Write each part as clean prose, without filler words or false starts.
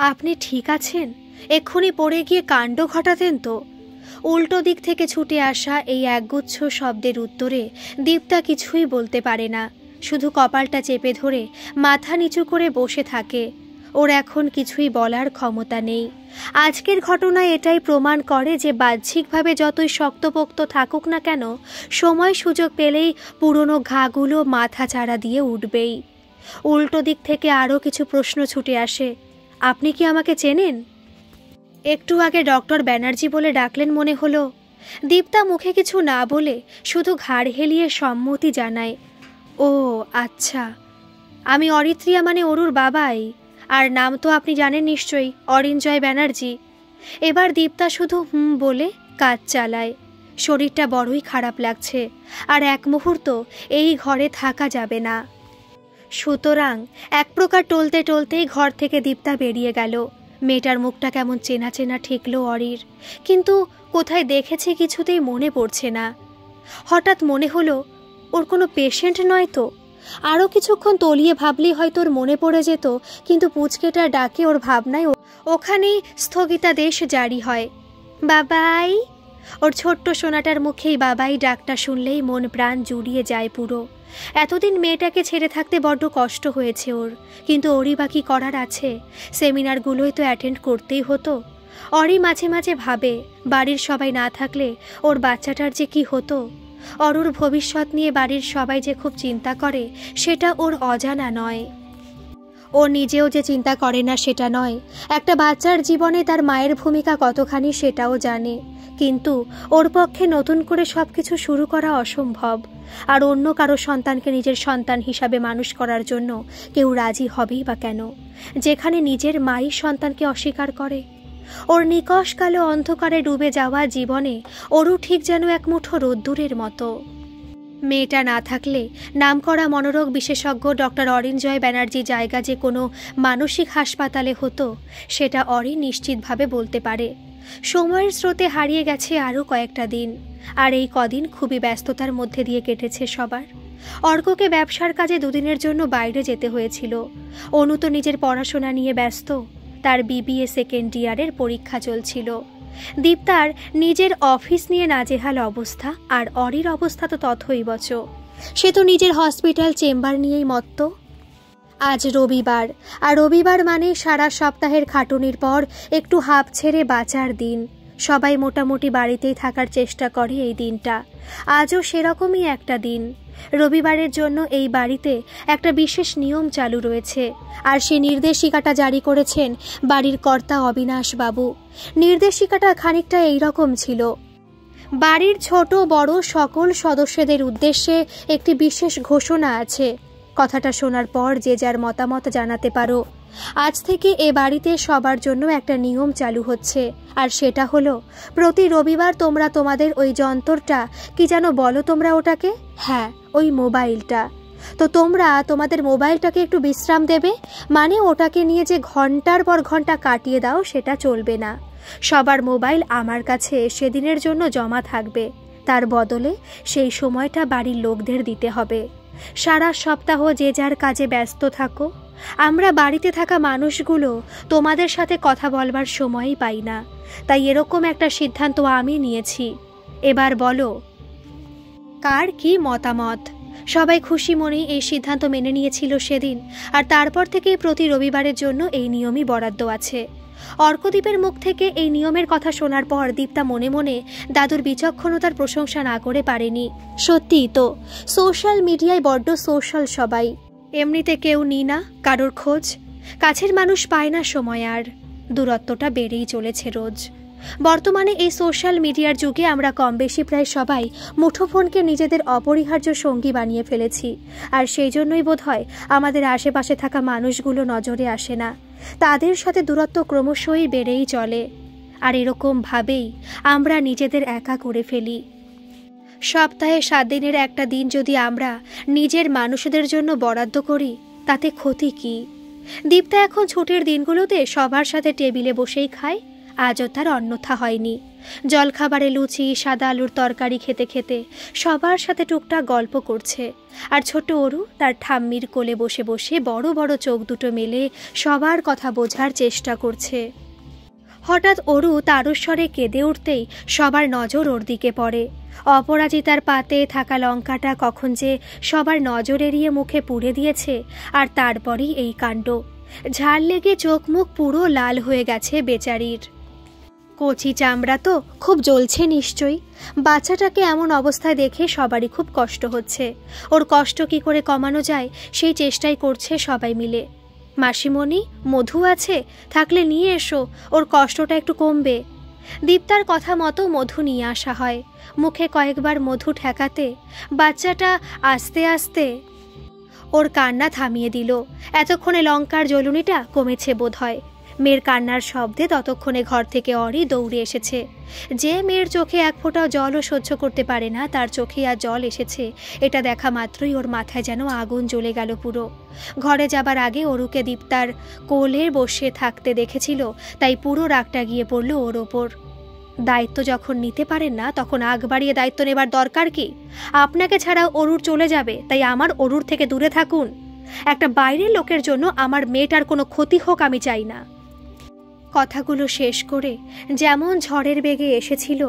আপনি ঠিক আছেন? এক্ষুনি পড়ে গিয়ে কাণ্ড ঘটাতেন তো। উল্টো দিক থেকে ছুটে আসা এই একগুচ্ছ শব্দের উত্তরে দীপ্তা কিছুই বলতে পারে না, শুধু কপালটা চেপে ধরে মাথা নিচু করে বসে থাকে। ওর এখন কিছুই বলার ক্ষমতা নেই। আজকের ঘটনা এটাই প্রমাণ করে যে বাহ্যিকভাবে যতই শক্তপোক্ত থাকুক না কেন, সময় সুযোগ পেলেই পুরনো ঘাগুলো মাথা চাড়া দিয়ে উঠবেই। উল্টো দিক থেকে আরও কিছু প্রশ্ন ছুটে আসে। আপনি কি আমাকে চেনেন? একটু আগে ডক্টর ব্যানার্জি বলে ডাকলেন মনে হলো। দীপ্তা মুখে কিছু না বলে শুধু ঘাড় হেলিয়ে সম্মতি জানায়। ও আচ্ছা, আমি অরিত্রিয়া মানে অরুর বাবাই। আর নাম তো আপনি জানেন নিশ্চয়ই, অরিঞ্জয় ব্যানার্জি। এবার দীপ্তা শুধু বলে কাজ চালায়। শরীরটা বড়ই খারাপ লাগছে, আর এক মুহূর্ত এই ঘরে থাকা যাবে না। সুতরাং এক প্রকার টলতে টলতেই ঘর থেকে দীপ্তা বেরিয়ে গেল। মেয়েটার মুখটা কেমন চেনা চেনা ঠেকলো অরির, কিন্তু কোথায় দেখেছে কিছুতেই মনে পড়ছে না। হঠাৎ মনে হলো ওর কোনো পেশেন্ট নয় তো। আরও কিছুক্ষণ তলিয়ে ভাবলেই হয়তো ওর মনে পড়ে যেত, কিন্তু পুচকেটার ডাকে ওর ভাবনায় ওখানেই স্থগিতাদেশ জারি হয়। বাবাই। ওর ছোট্ট সোনাটার মুখেই বাবাই ডাকটা শুনলেই মন প্রাণ জুড়িয়ে যায় পুরো। এতদিন মেয়েটাকে ছেড়ে থাকতে বড্ড কষ্ট হয়েছে ওর, কিন্তু ওরই বা কি করার আছে? সেমিনারগুলোই তো অ্যাটেন্ড করতেই হতো। অরি মাঝে মাঝে ভাবে বাড়ির সবাই না থাকলে ওর বাচ্চাটার যে কি হতো। অরুর ভবিষ্যৎ নিয়ে বাড়ির সবাই যে খুব চিন্তা করে সেটা ওর অজানা নয়। ও নিজেও যে চিন্তা করে না সেটা নয়, একটা বাচ্চার জীবনে তার মায়ের ভূমিকা কতখানি সেটাও জানে, কিন্তু ওর পক্ষে নতুন করে সব কিছু শুরু করা অসম্ভব। আর অন্য কারো সন্তানকে নিজের সন্তান হিসাবে মানুষ করার জন্য কেউ রাজি হবেই বা কেন, যেখানে নিজের মাই সন্তানকে অস্বীকার করে? ওর নিকষ কালো অন্ধকারে ডুবে যাওয়া জীবনে ওরও ঠিক যেন এক মুঠো রোদ্দুরের মতো। মেয়েটা না থাকলে নামকরা মনোরোগ বিশেষজ্ঞ ডক্টর অরিঞ্জয় ব্যানার্জি জায়গা যে কোনো মানসিক হাসপাতালে হতো সেটা অরি নিশ্চিতভাবে বলতে পারে। সময়ের স্রোতে হারিয়ে গেছে আরও কয়েকটা দিন, আর এই কদিন খুবই ব্যস্ততার মধ্যে দিয়ে কেটেছে সবার। অর্ককে ব্যবসার কাজে দুদিনের জন্য বাইরে যেতে হয়েছিল। অনু তো নিজের পড়াশোনা নিয়ে ব্যস্ত, তার বিবিএ সেকেন্ড ইয়ারের পরীক্ষা চলছিল। দীপ্তার নিজের অফিস নিয়ে নাজেহাল অবস্থা, আর অরির অবস্থা তো তথৈবচ। সে তো নিজের হসপিটাল চেম্বার নিয়েই মত্ত। আজ রবিবার, আর রবিবার মানে সারা সপ্তাহের খাটুনির পর একটু হাঁপ ছেড়ে বাঁচার দিন। সবাই মোটামুটি বাড়িতেই থাকার চেষ্টা করে এই দিনটা। আজও সেরকমই একটা দিন। রবিবারের জন্য এই বাড়িতে একটা বিশেষ নিয়ম চালু রয়েছে, আর সে নির্দেশিকাটা জারি করেছেন বাড়ির কর্তা অবিনাশ বাবু। নির্দেশিকাটা খানিকটা এইরকম ছিল। বাড়ির ছোট বড় সকল সদস্যদের উদ্দেশ্যে একটি বিশেষ ঘোষণা আছে। কথাটা শোনার পর যে যার মতামত জানাতে পারো। আজ থেকে এ বাড়িতে সবার জন্য একটা নিয়ম চালু হচ্ছে, আর সেটা হলো প্রতি রবিবার তোমরা তোমাদের ওই যন্ত্রটা, কি যেন বলো তোমরা ওটাকে, হ্যাঁ ওই মোবাইলটা, তো তোমরা তোমাদের মোবাইলটাকে একটু বিশ্রাম দেবে। মানে ওটাকে নিয়ে যে ঘন্টার পর ঘন্টা কাটিয়ে দাও সেটা চলবে না। সবার মোবাইল আমার কাছে সেদিনের জন্য জমা থাকবে, তার বদলে সেই সময়টা বাড়ির লোকদের দিতে হবে। সারা সপ্তাহ যে যার কাজে ব্যস্ত থাকো। আমরা বাড়িতে থাকা মানুষগুলো তোমাদের সাথে কথা বলবার সময়ই পাই না, তাই এরকম একটা সিদ্ধান্ত আমি নিয়েছি। এবার বলো কার কি মতামত? সবাই খুশি মনেই এই সিদ্ধান্ত মেনে নিয়েছিল সেদিন, আর তারপর থেকে প্রতি রবিবারের জন্য এই নিয়মই বরাদ্দ আছে। অর্কদ্বীপের মুখ থেকে এই নিয়মের কথা শোনার পর দীপ্তা মনে মনে দাদুর বিচক্ষণতার প্রশংসা না করে পারেনি। সত্যিই তো, সোশ্যাল মিডিয়ায় বড্ড সোশ্যাল সবাই। এমনিতে কেউ নিই না কারোর খোঁজ, কাছের মানুষ পায় না সময়, আর দূরত্বটা বেড়েই চলেছে রোজ। বর্তমানে এই সোশ্যাল মিডিয়ার যুগে আমরা কম বেশি প্রায় সবাই মুঠোফোনকে নিজেদের অপরিহার্য সঙ্গী বানিয়ে ফেলেছি, আর সেই জন্যই বোধহয় আমাদের আশেপাশে থাকা মানুষগুলো নজরে আসে না। তাদের সাথে দূরত্ব ক্রমশই বেড়েই চলে, আর এরকম ভাবেই আমরা নিজেদের একা করে ফেলি। সপ্তাহে 7 দিনের একটা দিন যদি আমরা নিজের মানুষদের জন্য বরাদ্দ করি তাতে ক্ষতি কি? দীপ্তা এখন ছুটির দিনগুলোতে সবার সাথে টেবিলে বসেই খায়, আজও তার অন্যথা হয়নি। জলখাবারে লুচি, সাদা আলুর তরকারি খেতে খেতে সবার সাথে টুকটাক গল্প করছে, আর ছোট অরু তার ঠাম্মির কোলে বসে বসে বড় বড় চোখ দুটো মেলে সবার কথা বোঝার চেষ্টা করছে। হঠাৎ অরু তারস্বরে কেঁদে উঠতেই সবার নজর ওর দিকে পড়ে। অপরাজিতার পাতে থাকা লঙ্কাটা কখন যে সবার নজর এড়িয়ে মুখে পুড়ে দিয়েছে, আর তারপরই এই কাণ্ড। ঝাল লেগে চোখ মুখ পুরো লাল হয়ে গেছে বেচারির। কচি চামড়া তো খুব জ্বলছে নিশ্চয়ই। বাচ্চাটাকে এমন অবস্থায় দেখে সবারই খুব কষ্ট হচ্ছে। ওর কষ্ট কি করে কমানো যায় সেই চেষ্টাই করছে সবাই মিলে। মাসিমণি, মধু আছে? থাকলে নিয়ে এসো, ওর কষ্টটা একটু কমবে। দীপ্তার কথা মতো মধু নিয়ে আসা হয়। মুখে কয়েকবার মধু ঠেকাতে বাচ্চাটা আস্তে আস্তে ওর কান্না থামিয়ে দিল। এতক্ষণে লঙ্কার জ্বলুনিটা কমেছে বোধ হয়। মেয়ের কান্নার শব্দে ততক্ষণে ঘর থেকে অরি দৌড়ে এসেছে। যে মেয়ের চোখে এক ফোঁটাও জলও সহ্য করতে পারে না, তার চোখে আর জল এসেছে, এটা দেখা মাত্রই ওর মাথায় যেন আগুন জ্বলে গেল পুরো। ঘরে যাবার আগে অরুকে দীপ্তার কোলে বসে থাকতে দেখেছিল, তাই পুরো রাগটা গিয়ে পড়ল ওর ওপর। দায়িত্ব যখন নিতে পারেন না, তখন আগ বাড়িয়ে দায়িত্ব নেবার দরকার কি? আপনাকে ছাড়া অরুর চলে যাবে, তাই আমার অরুর থেকে দূরে থাকুন। একটা বাইরের লোকের জন্য আমার মেয়েটার কোনো ক্ষতি হোক আমি চাই না। কথাগুলো শেষ করে যেমন ঝড়ের বেগে এসেছিল,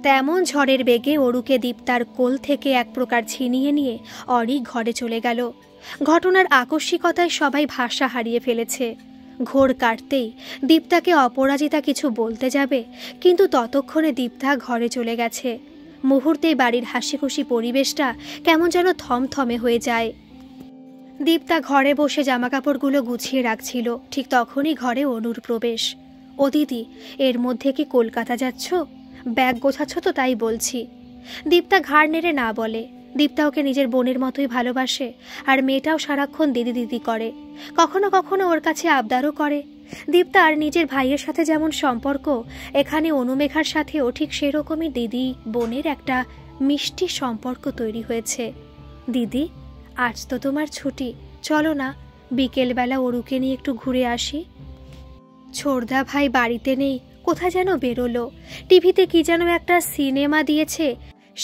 তেমন ঝড়ের বেগে অরুকে দীপ্তার কোল থেকে এক প্রকার ছিনিয়ে নিয়ে অরি ঘরে চলে গেল। ঘটনার আকস্মিকতায় সবাই ভাষা হারিয়ে ফেলেছে। ঘোর কাটতেই দীপ্তাকে অপরাজিতা কিছু বলতে যাবে, কিন্তু ততক্ষণে দীপ্তা ঘরে চলে গেছে। মুহূর্তেই বাড়ির হাসিখুশি পরিবেশটা কেমন যেন থমথমে হয়ে যায়। দীপ্তা ঘরে বসে জামাকাপড়গুলো গুছিয়ে রাখছিল, ঠিক তখনই ঘরে অনুর প্রবেশ। ও দিদি, এর মধ্যে কি কলকাতা যাচ্ছ? ব্যাগ গোছাচ্ছ তো, তাই বলছি। দীপ্তা ঘাড় নেড়ে না বলে। দীপ্তা ওকে নিজের বোনের মতোই ভালোবাসে, আর মেয়েটাও সারাক্ষণ দিদি দিদি করে। কখনো কখনো ওর কাছে আবদারও করে। দীপ্তার নিজের ভাইয়ের সাথে যেমন সম্পর্ক, এখানে অনুমেঘার সাথেও ঠিক সেরকমই দিদি বোনের একটা মিষ্টি সম্পর্ক তৈরি হয়েছে। দিদি, আজ তো তোমার ছুটি, চলো না বিকেলবেলা অরুকে নিয়ে একটু ঘুরে আসি। ছোড়দা ভাই বাড়িতে নেই, কোথায় যেন বেরোলো। টিভিতে কি যেন একটা সিনেমা দিয়েছে,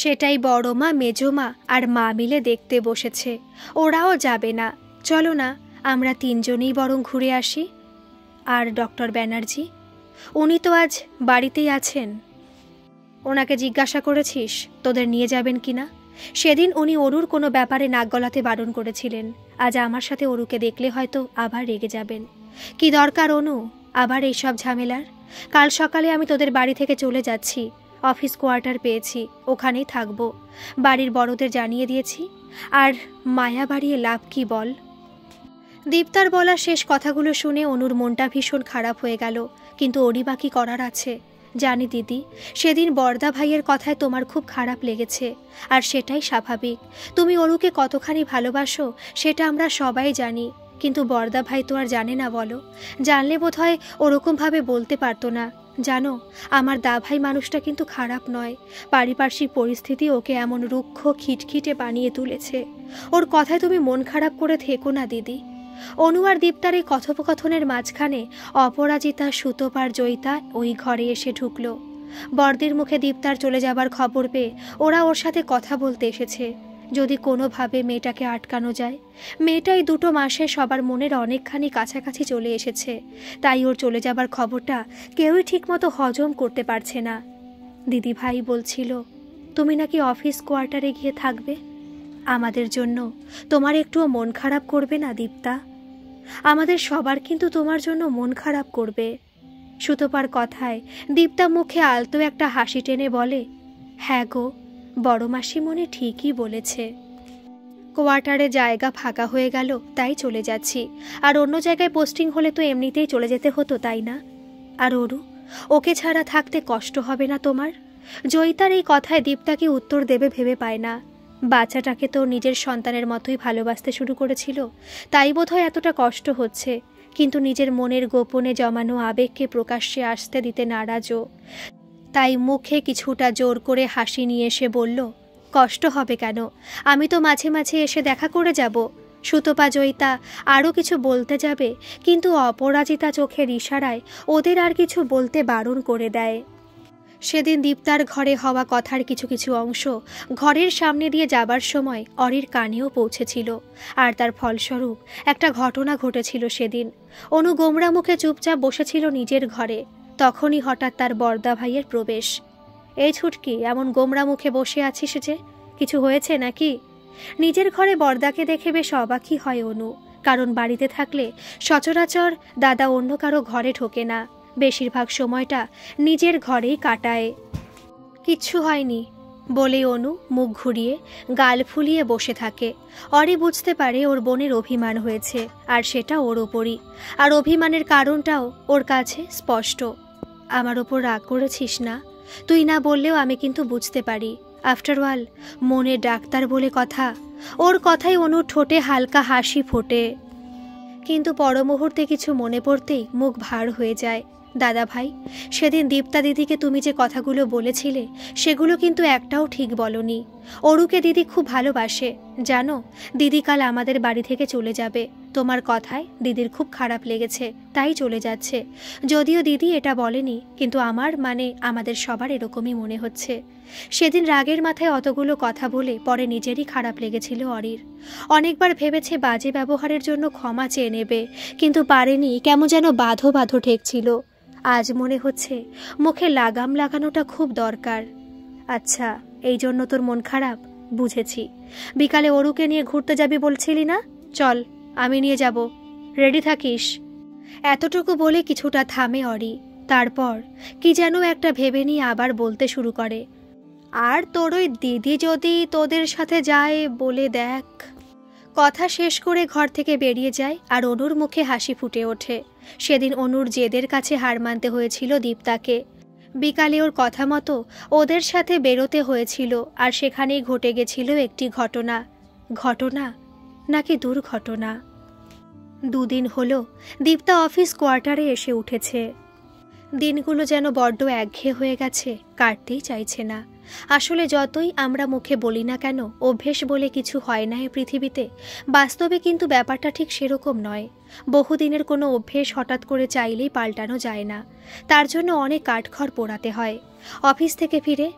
সেটাই বড় মা, মেজমা আর মা মিলে দেখতে বসেছে। ওরাও যাবে না, চলো না আমরা তিনজনেই বরং ঘুরে আসি। আর ডক্টর ব্যানার্জি, উনি তো আজ বাড়িতেই আছেন। ওনাকে জিজ্ঞাসা করেছিস তোদের নিয়ে যাবেন কিনা? সেদিন উনি অরুর কোনো ব্যাপারে নাক গলাতে বারণ করেছিলেন। আজ আমার সাথে অরুকে দেখলে হয়তো আবার রেগে যাবেন। কি দরকার অনু আবার এইসব ঝামেলার? কাল সকালে আমি তোদের বাড়ি থেকে চলে যাচ্ছি। অফিস কোয়ার্টার পেয়েছি, ওখানেই থাকবো। বাড়ির বড়দের জানিয়ে দিয়েছি। আর মায়া বাড়িয়ে লাভ কি বল? দীপ্তার বলা শেষ কথাগুলো শুনে অনুর মনটা ভীষণ খারাপ হয়ে গেল। কিন্তু ওরই বা কি করার আছে? জানি দিদি, সেদিন বরদা ভাইয়ের কথায় তোমার খুব খারাপ লেগেছে, আর সেটাই স্বাভাবিক। তুমি অরুকে কতখানি ভালোবাসো সেটা আমরা সবাই জানি, কিন্তু বরদা ভাই তো আর জানে না বলো? জানলে বোধহয় ওরকমভাবে বলতে পারতো না। জানো, আমার দা ভাই মানুষটা কিন্তু খারাপ নয়। পারিপার্শ্বিক পরিস্থিতি ওকে এমন রুক্ষ খিটখিটে বানিয়ে তুলেছে। ওর কথায় তুমি মন খারাপ করে থেকো না দিদি। অনু আর দীপ্তার এই কথোপকথনের মাঝখানে অপরাজিতা, সুতোপার জয়িতা ওই ঘরে এসে ঢুকল। বর্দির মুখে দীপ্তার চলে যাবার খবর পেয়ে ওরা ওর সাথে কথা বলতে এসেছে। যদি কোনোভাবে মেয়েটাকে আটকানো যায়। মেয়েটাই 2 মাসে সবার মনের অনেকখানি কাছাকাছি চলে এসেছে, তাই ওর চলে যাবার খবরটা কেউই ঠিকমতো হজম করতে পারছে না। দিদি ভাই বলছিল তুমি নাকি অফিস কোয়ার্টারে গিয়ে থাকবে। আমাদের জন্য তোমার একটুও মন খারাপ করবে না দীপ্তা? আমাদের সবার কিন্তু তোমার জন্য মন খারাপ করবে। সুতোপার কথায় দীপ্তা মুখে আলতো একটা হাসি টেনে বলে, হ্যাঁ গো, বড় মাসিমণি ঠিকই বলেছে। কোয়ার্টারে জায়গা ফাঁকা হয়ে গেল, তাই চলে যাচ্ছি। আর অন্য জায়গায় পোস্টিং হলে তো এমনিতেই চলে যেতে হতো, তাই না? আর অরু, ওকে ছাড়া থাকতে কষ্ট হবে না তোমার? জয়িতার এই কথায় দীপ্তা কি উত্তর দেবে ভেবে পায় না। বাচ্চাটাকে তো নিজের সন্তানের মতোই ভালোবাসতে শুরু করেছিল, তাই বোধহয় এতটা কষ্ট হচ্ছে। কিন্তু নিজের মনের গোপনে জমানো আবেগকে প্রকাশ্যে আসতে দিতে নারাজও। তাই মুখে কিছুটা জোর করে হাসি নিয়ে এসে বলল, কষ্ট হবে কেন? আমি তো মাঝে মাঝে এসে দেখা করে যাব। সুতপা জয়িতা আরও কিছু বলতে যাবে, কিন্তু অপরাজিতা চোখের ইশারায় ওদের আর কিছু বলতে বারণ করে দেয়। সেদিন দীপ্তার ঘরে হওয়া কথার কিছু কিছু অংশ ঘরের সামনে দিয়ে যাবার সময় অরির কানেও পৌঁছেছিল, আর তার ফলস্বরূপ একটা ঘটনা ঘটেছিল সেদিন। অনু গোমরা মুখে চুপচাপ বসেছিল নিজের ঘরে, তখনই হঠাৎ তার বর্দা ভাইয়ের প্রবেশ। এই ছুটকি, এমন গোমরা মুখে বসে আছিস যে, কিছু হয়েছে নাকি? নিজের ঘরে বর্দাকে দেখে বেশ অবাকই হয় অনু, কারণ বাড়িতে থাকলে সচরাচর দাদা অন্য কারো ঘরে ঢোকে না, বেশিরভাগ সময়টা নিজের ঘরেই কাটায়। কিচ্ছু হয়নি বলেই অনু মুখ ঘুরিয়ে গাল ফুলিয়ে বসে থাকে। অরি বুঝতে পারে ওর বোনের অভিমান হয়েছে, আর সেটা ওর ওপরই, আর অভিমানের কারণটাও ওর কাছে স্পষ্ট। আমার ওপর রাগ করেছিস না? তুই না বললেও আমি কিন্তু বুঝতে পারি। আফটার অল মনের ডাক্তার বলে কথা। ওর কথাই অনুর ঠোঁটে হালকা হাসি ফোটে, কিন্তু পরমুহূর্তে কিছু মনে পড়তেই মুখ ভার হয়ে যায়। দাদা ভাই, সেদিন দীপ্তা দিদিকে তুমি যে কথাগুলো বলেছিলে সেগুলো কিন্তু একটাও ঠিক বলনি। অরুকে দিদি খুব ভালোবাসে জানো। দিদি কাল আমাদের বাড়ি থেকে চলে যাবে। তোমার কথায় দিদির খুব খারাপ লেগেছে, তাই চলে যাচ্ছে। যদিও দিদি এটা বলেনি, কিন্তু আমাদের সবার এরকমই মনে হচ্ছে। সেদিন রাগের মাথায় অতগুলো কথা বলে পরে নিজেরই খারাপ লেগেছিল অরির। অনেকবার ভেবেছে বাজে ব্যবহারের জন্য ক্ষমা চেয়ে নেবে, কিন্তু পারেনি, কেমন যেন বাঁধো বাঁধো ঠেকছিল। আজ মনে হচ্ছে মুখে লাগাম লাগানোটা খুব দরকার। আচ্ছা, এই জন্য তোর মন খারাপ? বুঝেছি। বিকালে অরুকে নিয়ে ঘুরতে যাবি বলছিলি না? চল, আমি নিয়ে যাব, রেডি থাকিস। এতটুকু বলে কিছুটা থামে অরি, তারপর কি যেন একটা ভেবে নিয়ে আবার বলতে শুরু করে, আর তোর ওই দিদি যদি তোদের সাথে যায় বলে দেখ। কথা শেষ করে ঘর থেকে বেরিয়ে যায়, আর অনুর মুখে হাসি ফুটে ওঠে। সেদিন অনুর জেদের কাছে হার মানতে হয়েছিল দীপ্তাকে। বিকালে ওর কথা মতো ওদের সাথে বেরোতে হয়েছিল, আর সেখানেই ঘটে গেছিল একটি ঘটনা। ঘটনা নাকি দুর্ঘটনা? 2 দিন হলো দীপ্তা অফিস কোয়ার্টারে এসে উঠেছে। দিনগুলো যেন বড্ড একঘেয়ে হয়ে গেছে, কাটতেই চাইছে না। আসলে যতই আমরা মুখে বলি না কেন অভ্যেস বলে কিছু হয় না এই পৃথিবীতে, বাস্তবে কিন্তু ব্যাপারটা ঠিক সেরকম নয়। বহুদিনের কোনো অভ্যেস হঠাৎ করে চাইলেই পাল্টানো যায় না, তার জন্য অনেক কাঠখড় পোড়াতে হয়। অফিস থেকে ফিরে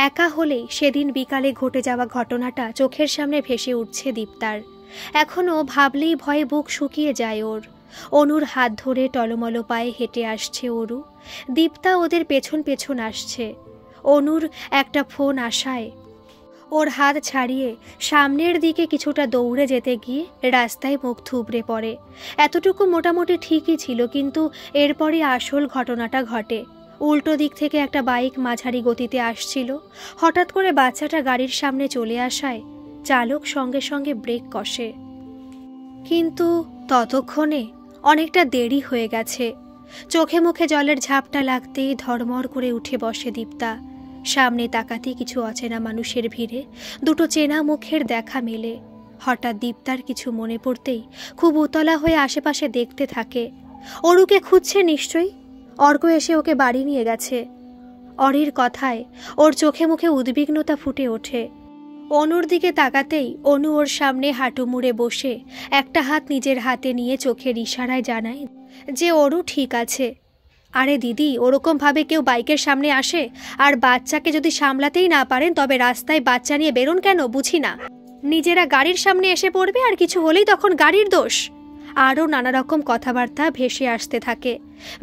একা হলেই সেদিন বিকালে ঘটে যাওয়া ঘটনাটা চোখের সামনে ভেসে উঠছে দীপ্তার। এখনও ভাবলেই ভয়ে বুক শুকিয়ে যায় ওর। অনুর হাত ধরে টলমলো পায়ে হেঁটে আসছে অরু। দীপ্তা ওদের পেছন পেছন আসছে। অনুর একটা ফোন আসায় ওর হাত ছাড়িয়ে সামনের দিকে কিছুটা দৌড়ে যেতে গিয়ে রাস্তায় মুখ থুবড়ে পড়ে। এতটুকু মোটামুটি ঠিকই ছিল, কিন্তু এরপরই আসল ঘটনাটা ঘটে। উল্টো দিক থেকে একটা বাইক মাঝারি গতিতে আসছিল। হঠাৎ করে বাচ্চাটা গাড়ির সামনে চলে আসায় চালক সঙ্গে সঙ্গে ব্রেক কষে, কিন্তু ততক্ষণে অনেকটা দেরি হয়ে গেছে। চোখে মুখে জলের ঝাপটা লাগতেই ধড়মড় করে উঠে বসে দীপ্তা। সামনে তাকাতেই কিছু অচেনা মানুষের ভিড়ে দুটো চেনা মুখের দেখা মেলে। হঠাৎ দীপ্তার কিছু মনে পড়তেই খুব উতলা হয়ে আশেপাশে দেখতে থাকে। অরুকে খুঁজছে নিশ্চয়ই, অর্ক এসে ওকে বাড়ি নিয়ে গেছে। অরির কথায় ওর চোখে মুখে উদ্বিগ্নতা ফুটে ওঠে। অনুর দিকে তাকাতেই অনু ওর সামনে হাঁটু মুড়ে বসে একটা হাত নিজের হাতে নিয়ে চোখের ইশারায় জানায় যে অরু ঠিক আছে। আরে দিদি, ওরকমভাবে কেউ বাইকের সামনে আসে আর বাচ্চাকে যদি সামলাতেই না পারেন তবে রাস্তায় বাচ্চা নিয়ে বেরোন কেন বুঝি না। নিজেরা গাড়ির সামনে এসে পড়বে আর কিছু হলেই তখন গাড়ির দোষ। আরও নানা রকম কথাবার্তা ভেসে আসতে থাকে।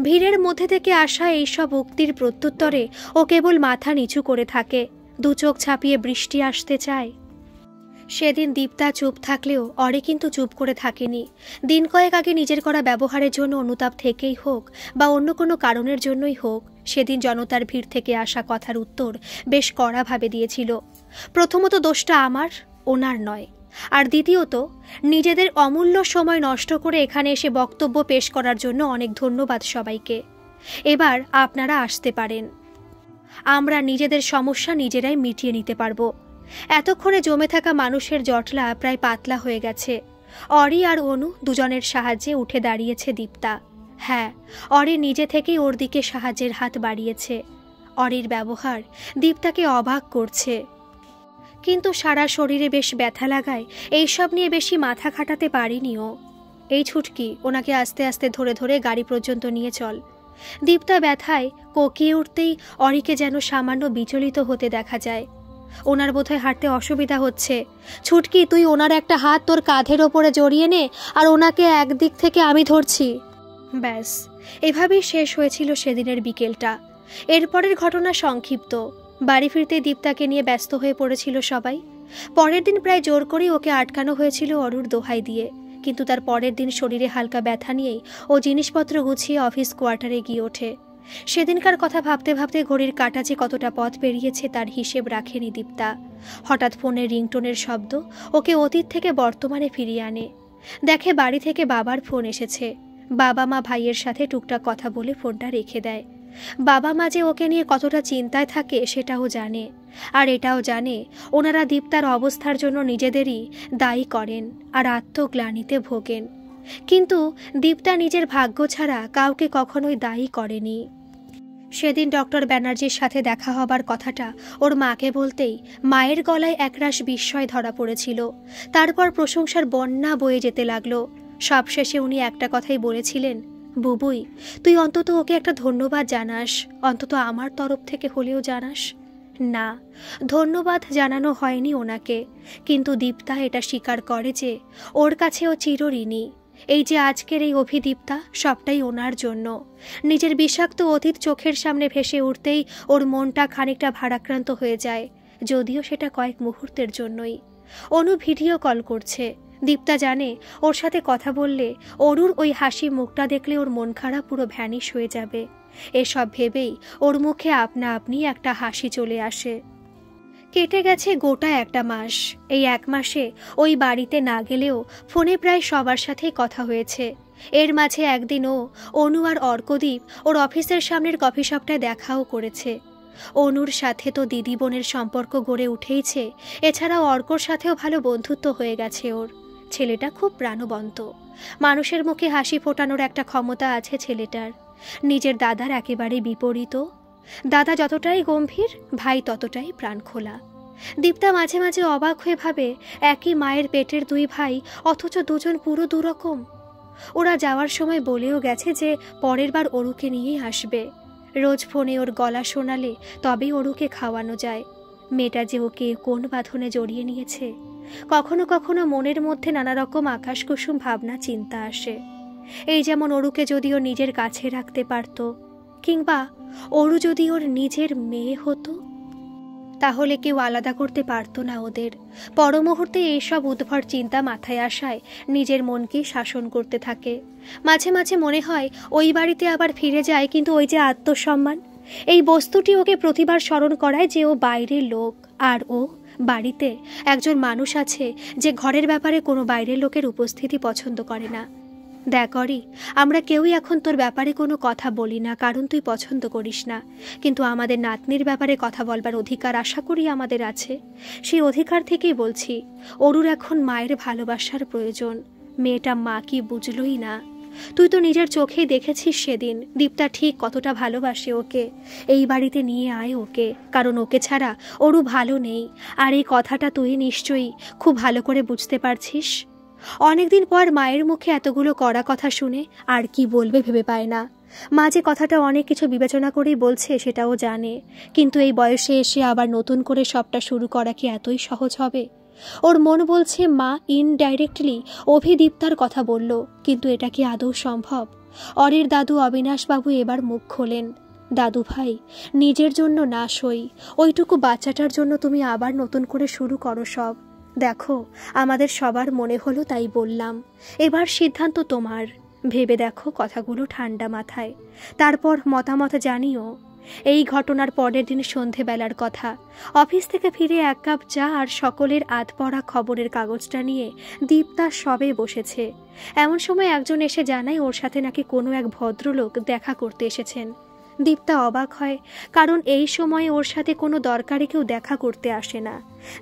ভিড়ের মধ্যে থেকে আসা এইসব উক্তির প্রত্যুত্তরে ও কেবল মাথা নিচু করে থাকে, দু চোখ ছাপিয়ে বৃষ্টি আসতে চায়। সেদিন দীপ্তা চুপ থাকলেও অরে কিন্তু চুপ করে থাকেনি। দিন কয়েক আগে নিজের করা ব্যবহারের জন্য অনুতাপ থেকেই হোক বা অন্য কোনো কারণের জন্যই হোক, সেদিন জনতার ভিড় থেকে আসা কথার উত্তর বেশ কড়াভাবে দিয়েছিল। প্রথমত দোষটা আমার, ওনার নয়। আর দ্বিতীয়ত, নিজেদের অমূল্য সময় নষ্ট করে এখানে এসে বক্তব্য পেশ করার জন্য অনেক ধন্যবাদ সবাইকে। এবার আপনারা আসতে পারেন, আমরা নিজেদের সমস্যা নিজেরাই মিটিয়ে নিতে পারবো। এতক্ষণে জমে থাকা মানুষের জটলা প্রায় পাতলা হয়ে গেছে। অরি আর অনু দুজনের সাহায্যে উঠে দাঁড়িয়েছে দীপ্তা। হ্যাঁ, অরি নিজে থেকেই ওর দিকে সাহায্যের হাত বাড়িয়েছে। অরির ব্যবহার দীপ্তাকে অবাক করছে। কিন্তু সারা শরীরে বেশ ব্যথা লাগায় এইসব নিয়ে বেশি মাথা খাটাতে পারিনি ও। এই ছুটকি, ওনাকে আস্তে আস্তে ধরে ধরে গাড়ি পর্যন্ত নিয়ে চল। দীপ্তা ব্যথায় কোকিয়ে উঠতেই অরিকে যেন সামান্য বিচলিত হতে দেখা যায়। ওনার বোধহয় হাঁটতে অসুবিধা হচ্ছে। ছুটকি, তুই ওনার একটা হাত তোর কাঁধের ওপরে জড়িয়ে নে, আর ওনাকে একদিক থেকে আমি ধরছি। ব্যাস, এভাবেই শেষ হয়েছিল সেদিনের বিকেলটা। এরপরের ঘটনা সংক্ষিপ্ত। বাড়ি ফিরতে দীপ্তাকে নিয়ে ব্যস্ত হয়ে পড়েছিল সবাই। পরের দিন প্রায় জোর করেই ওকে আটকানো হয়েছিল অরুর দোহাই দিয়ে, কিন্তু তার পরের দিন শরীরে হালকা ব্যথা নিয়েই ও জিনিসপত্র গুছিয়ে অফিস কোয়ার্টারে গিয়ে ওঠে। সেদিনকার কথা ভাবতে ভাবতে ঘড়ির কাঁটা যে কতটা পথ পেরিয়েছে তার হিসেব রাখেনি দীপ্তা। হঠাৎ ফোনের রিংটোনের শব্দ ওকে অতীত থেকে বর্তমানে ফিরিয়ে আনে। দেখে বাড়ি থেকে বাবার ফোন এসেছে। বাবা মা ভাইয়ের সাথে টুকটাক কথা বলে ফোনটা রেখে দেয়। বাবা মা যে ওকে নিয়ে কতটা চিন্তায় থাকে সেটাও জানে, আর এটাও জানে ওনারা দীপ্তার অবস্থার জন্য নিজেদেরই দায়ী করেন আর আত্মগ্লানিতে ভোগেন। কিন্তু দীপ্তা নিজের ভাগ্য ছাড়া কাউকে কখনোই দায়ী করেনি। সেদিন ডক্টর ব্যানার্জির সাথে দেখা হবার কথাটা ওর মাকে বলতেই মায়ের গলায় একরাশ বিস্ময় ধরা পড়েছিল। তারপর প্রশংসার বন্যা বয়ে যেতে লাগলো। সবশেষে উনি একটা কথাই বলেছিলেন, বুবুই, তুই অন্তত ওকে একটা ধন্যবাদ জানাস, অন্তত আমার তরফ থেকে হলেও জানাস। না, ধন্যবাদ জানানো হয়নি ওনাকে, কিন্তু দীপ্তা এটা স্বীকার করে যে ওর কাছে ও চিরঋণী। এই যে আজকের এই অভিদীপ্তা, সবটাই ওনার জন্য। নিজের বিষাক্ত অতীত চোখের সামনে ভেসে উঠতেই ওর মনটা খানিকটা ভারাক্রান্ত হয়ে যায়, যদিও সেটা কয়েক মুহূর্তের জন্যই। অনু ভিডিও কল করছে। দীপ্তা জানে ওর সাথে কথা বললে অরুর ওই হাসি মুখটা দেখলে ওর মন খারাপ পুরো ভ্যানিশ হয়ে যাবে। এসব ভেবেই ওর মুখে আপনা আপনি একটা হাসি চলে আসে। কেটে গেছে গোটা একটা মাস। এই এক মাসে ওই বাড়িতে না গেলেও ফোনে প্রায় সবার সাথেই কথা হয়েছে। এর মাঝে একদিন অনু আর অর্কদীপ ওর অফিসের সামনের কফি শপটায় দেখাও করেছে। অনুর সাথে তো দিদি বোনের সম্পর্ক গড়ে উঠেইছে, এছাড়াও অর্কর সাথেও ভালো বন্ধুত্ব হয়ে গেছে ওর। ছেলেটা খুব প্রাণবন্ত, মানুষের মুখে হাসি ফোটানোর একটা ক্ষমতা আছে ছেলেটার। নিজের দাদার একেবারে বিপরীত। দাদা যতটাই গম্ভীর, ভাই ততটাই প্রাণখোলা। দীপ্তা মাঝে মাঝে অবাক হয়ে ভাবে, একই মায়ের পেটের দুই ভাই, অথচ দুজন পুরো দুরকম। ওরা যাওয়ার সময় বলেও গেছে যে পরের বার অরুকে নিয়েই আসবে। রোজ ফোনে ওর গলা শোনালে তবেই অরুকে খাওয়ানো যায়। মেয়েটা যে ওকে কোন বাঁধনে জড়িয়ে নিয়েছে। কখনো কখনো মনের মধ্যে নানা রকম আকাশকুসুম ভাবনা চিন্তা আসে। এই যেমন অরুকে যদি ও নিজের কাছে রাখতে পারত, কিংবা অরু যদি ওর নিজের মেয়ে হতো, তাহলে কেউ আলাদা করতে পারতো না ওদের। পর মুহূর্তে এইসব উদ্ভট চিন্তা মাথায় আসায় নিজের মনকে শাসন করতে থাকে। মাঝে মাঝে মনে হয় ওই বাড়িতে আবার ফিরে যায়, কিন্তু ওই যে আত্মসম্মান, এই বস্তুটি ওকে প্রতিবার স্মরণ করায় যে ও বাইরের লোক, আর ও বাড়িতে একজন মানুষ আছে যে ঘরের ব্যাপারে কোনো বাইরের লোকের উপস্থিতি পছন্দ করে না। দেখ অরি, আমরা কেউই এখন তোর ব্যাপারে কোনো কথা বলি না, কারণ তুই পছন্দ করিস না। কিন্তু আমাদের নাতনির ব্যাপারে কথা বলবার অধিকার আশা করি আমাদের আছে। সেই অধিকার থেকেই বলছি, অরুর এখন মায়ের ভালোবাসার প্রয়োজন। মেয়েটা মা কি বুঝলই না। তুই তো নিজের চোখেই দেখেছিস সেদিন দীপ্তা ঠিক কতটা ভালোবাসে ওকে। এই বাড়িতে নিয়ে আয় ওকে, কারণ ওকে ছাড়া অরু ভালো নেই। আর এই কথাটা তুই নিশ্চয়ই খুব ভালো করে বুঝতে পারছিস। অনেকদিন পর মায়ের মুখে এতগুলো কড়া কথা শুনে আর কি বলবে ভেবে পায় না। মা যে কথাটা অনেক কিছু বিবেচনা করেই বলছে সেটাও জানে, কিন্তু এই বয়সে এসে আবার নতুন করে সবটা শুরু করা কি এতই সহজ হবে? ওর মন বলছে মা ইনডাইরেক্টলি অভিদীপ্তার কথা বলল, কিন্তু এটা কি আদৌ সম্ভব? অরির দাদু অবিনাশবাবু এবার মুখ খোলেন, দাদু ভাই, নিজের জন্য না সই, ওইটুকু বাচ্চাটার জন্য তুমি আবার নতুন করে শুরু করো সব। দেখো, আমাদের সবার মনে হলো তাই বললাম, এবার সিদ্ধান্ত তোমার। ভেবে দেখো কথাগুলো ঠান্ডা মাথায়, তারপর মতামত জানিও। এই ঘটনার পরের দিন সন্ধেবেলার কথা। অফিস থেকে ফিরে এক কাপ চা আর সকলের আধপড়া খবরের কাগজটা নিয়ে দীপ্তা সবে বসেছে। এমন সময় একজন এসে জানায় ওর সাথে নাকি কোনো এক ভদ্রলোক দেখা করতে এসেছেন। দীপ্তা অবাক হয়, কারণ এই সময়ে ওর সাথে কোনো দরকারে কেউ দেখা করতে আসে না।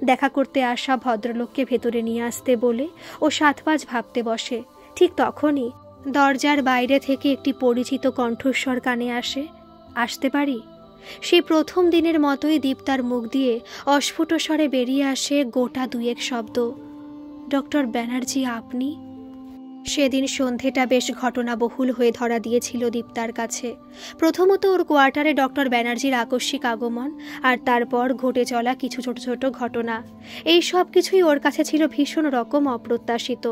দেখা করতে আসা ভদ্রলোককে ভেতরে নিয়ে আসতে বলে ও 7-5 ভাবতে বসে। ঠিক তখনই দরজার বাইরে থেকে একটি পরিচিত কণ্ঠস্বর কানে আসে, আসতে পারি? সেই প্রথম দিনের মতোই দীপ্তার মুখ দিয়ে অস্ফুট স্বরে বেরিয়ে আসে গোটা দুয়েক শব্দ, ডক্টর ব্যানার্জি আপনি? সেদিন সন্ধেটা বেশ ঘটনাবহুল হয়ে ধরা দিয়েছিল দীপ্তার কাছে। প্রথমত ওর কোয়ার্টারে ডক্টর ব্যানার্জির আকস্মিক আগমন, আর তারপর ঘটে চলা কিছু ছোট ছোট ঘটনা। এই সব কিছুই ওর কাছে ছিল ভীষণ রকম অপ্রত্যাশিত।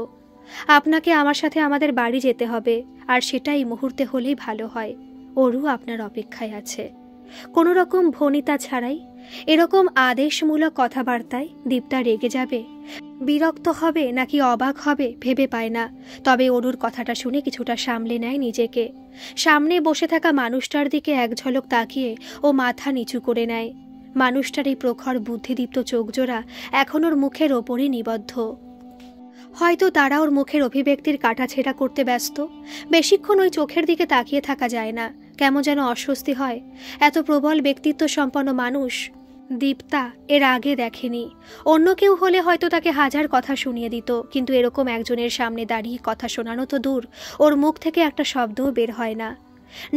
আপনাকে আমার সাথে আমাদের বাড়ি যেতে হবে, আর সেটা এই মুহূর্তে হলেই ভালো হয়। ওরও আপনার অপেক্ষায় আছে। কোনো রকম ভনিতা ছাড়াই এরকম আদেশমূলক কথাবার্তায় দীপ্তা রেগে যাবে, বিরক্ত হবে নাকি অবাক হবে ভেবে পায় না। তবে অরুর কথাটা শুনে কিছুটা সামলে নেয় নিজেকে। সামনে বসে থাকা মানুষটার দিকে এক ঝলক তাকিয়ে ও মাথা নিচু করে নেয়। মানুষটার এই প্রখর বুদ্ধিদীপ্ত চোখজোড়া এখন ওর মুখের ওপরই নিবদ্ধ। হয়তো তারা ওর মুখের অভিব্যক্তির কাটাছেঁড়া করতে ব্যস্ত। বেশিক্ষণ ওই চোখের দিকে তাকিয়ে থাকা যায় না, কেমন যেন অস্বস্তি হয়। এত প্রবল ব্যক্তিত্ব সম্পন্ন মানুষ দীপ্তা এর আগে দেখেনি। অন্য কেউ হলে হয়তো তাকে হাজার কথা শুনিয়ে দিত, কিন্তু এরকম একজনের সামনে দাঁড়িয়ে কথা শোনানো তো দূর, ওর মুখ থেকে একটা শব্দও বের হয় না।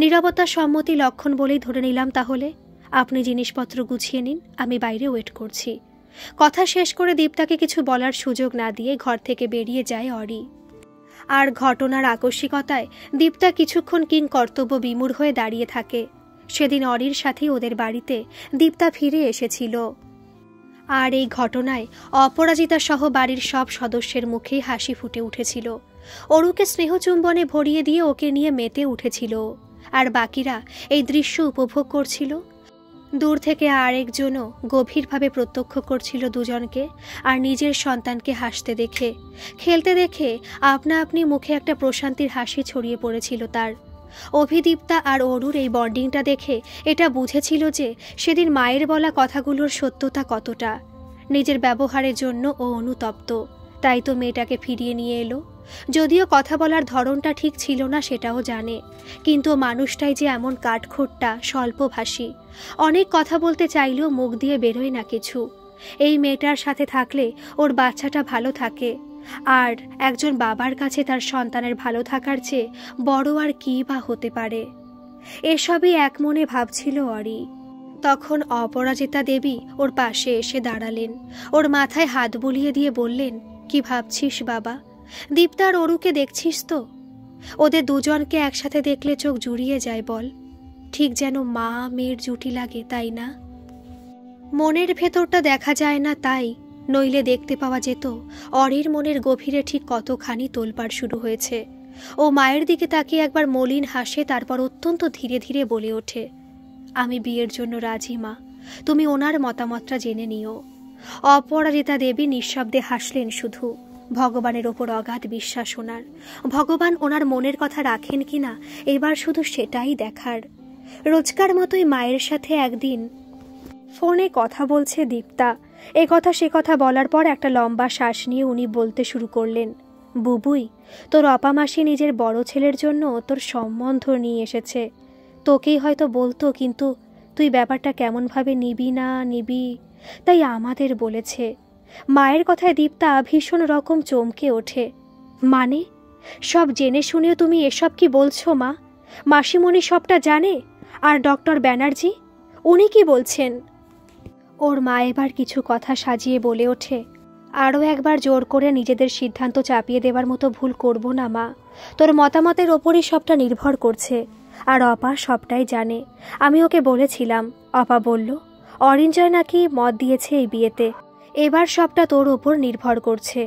নীরবতা সম্মতি লক্ষণ বলেই ধরে নিলাম তাহলে। আপনি জিনিসপত্র গুছিয়ে নিন, আমি বাইরে ওয়েট করছি। কথা শেষ করে দীপ্তাকে কিছু বলার সুযোগ না দিয়ে ঘর থেকে বেরিয়ে যায় অরি। আর ঘটনার আকস্মিকতায় দীপ্তা কিছুক্ষণ কিং কর্তব্য বিমূঢ় হয়ে দাঁড়িয়ে থাকে। সেদিন অরির সাথে ওদের বাড়িতে দীপ্তা ফিরে এসেছিল, আর এই ঘটনায় অপরাজিতা সহ বাড়ির সব সদস্যের মুখেই হাসি ফুটে উঠেছিল। অরুকে স্নেহচুম্বনে ভরিয়ে দিয়ে ওকে নিয়ে মেতে উঠেছিল, আর বাকিরা এই দৃশ্য উপভোগ করছিল। দূর থেকে আরেকজনও গভীরভাবে প্রত্যক্ষ করছিল দুজনকে, আর নিজের সন্তানকে হাসতে দেখে, খেলতে দেখে আপনা আপনি মুখে একটা প্রশান্তির হাসি ছড়িয়ে পড়েছিল তার। অভিদীপ্তা আর অরুর এই বন্ডিংটা দেখে এটা বুঝেছিল যে সেদিন মায়ের বলা কথাগুলোর সত্যতা কতটা। নিজের ব্যবহারের জন্য ও অনুতপ্ত, তাই তো মেয়েটাকে ফিরিয়ে নিয়ে এলো। যদিও কথা বলার ধরনটা ঠিক ছিল না সেটাও জানে, কিন্তু মানুষটাই যে এমন কাঠখোট্টা, স্বল্পভাষী, অনেক কথা বলতে চাইলেও মুখ দিয়ে বেরোয় না কিছু। এই মেয়েটার সাথে থাকলে ওর বাচ্চাটা ভালো থাকে, আর একজন বাবার কাছে তার সন্তানের ভালো থাকার চেয়ে বড় আর কী বা হতে পারে। এসবই এক মনে ভাবছিল অরি। তখন অপরাজিতা দেবী ওর পাশে এসে দাঁড়ালেন, ওর মাথায় হাত বুলিয়ে দিয়ে বললেন, কি ভাবছিস বাবা? দীপ্তা আর অরুকে দেখছিস তো? ওদের দুজনকে একসাথে দেখলে চোখ জুড়িয়ে যায় বল। ঠিক যেন মা মেয়ের জুটি লাগে, তাই না? মনের ভেতরটা দেখা যায় না তাই, নইলে দেখতে পাওয়া যেত অরির মনের গভীরে ঠিক কতখানি তোলপাড় শুরু হয়েছে। ও মায়ের দিকে তাকিয়ে একবার মলিন হাসে, তারপর অত্যন্ত ধীরে ধীরে বলে ওঠে, আমি বিয়ের জন্য রাজি মা, তুমি ওনার মতামতটা জেনে নিও। অপরাজিতা দেবী নিঃশব্দে হাসলেন শুধু। ভগবানের ওপর অগাধ বিশ্বাস ওনার। ভগবান ওনার মনের কথা রাখেন কিনা এবার শুধু সেটাই দেখার। রোজকার মতোই মায়ের সাথে একদিন ফোনে কথা বলছে দীপ্তা। এ কথা সে কথা বলার পর একটা লম্বা শ্বাস নিয়ে উনি বলতে শুরু করলেন, বুবুই, তোর অপামাসি নিজের বড় ছেলের জন্য তোর সম্বন্ধ নিয়ে এসেছে। তোকেই হয়তো বলতো, কিন্তু তুই ব্যাপারটা কেমনভাবে নিবি না নিবি, তাই আমাদের বলেছে। মায়ের কথায় দীপ্তা ভীষণ রকম চমকে ওঠে। মানে সব জেনে শুনেও তুমি এসব কি বলছো মা? মাসিমণি সবটা জানে? আর ডক্টর ব্যানার্জি, উনি কি বলছেন? ওর মা এবার কিছু কথা সাজিয়ে বলে ওঠে, আরও একবার জোর করে নিজেদের সিদ্ধান্ত চাপিয়ে দেবার মতো ভুল করব না মা। তোর মতামতের ওপরই সবটা নির্ভর করছে, আর অপা সবটাই জানে। আমি ওকে বলেছিলাম, অপা বলল অরিঞ্জয় নাকি মত দিয়েছে এই বিয়েতে। এবার সবটা তোর ওপর নির্ভর করছে।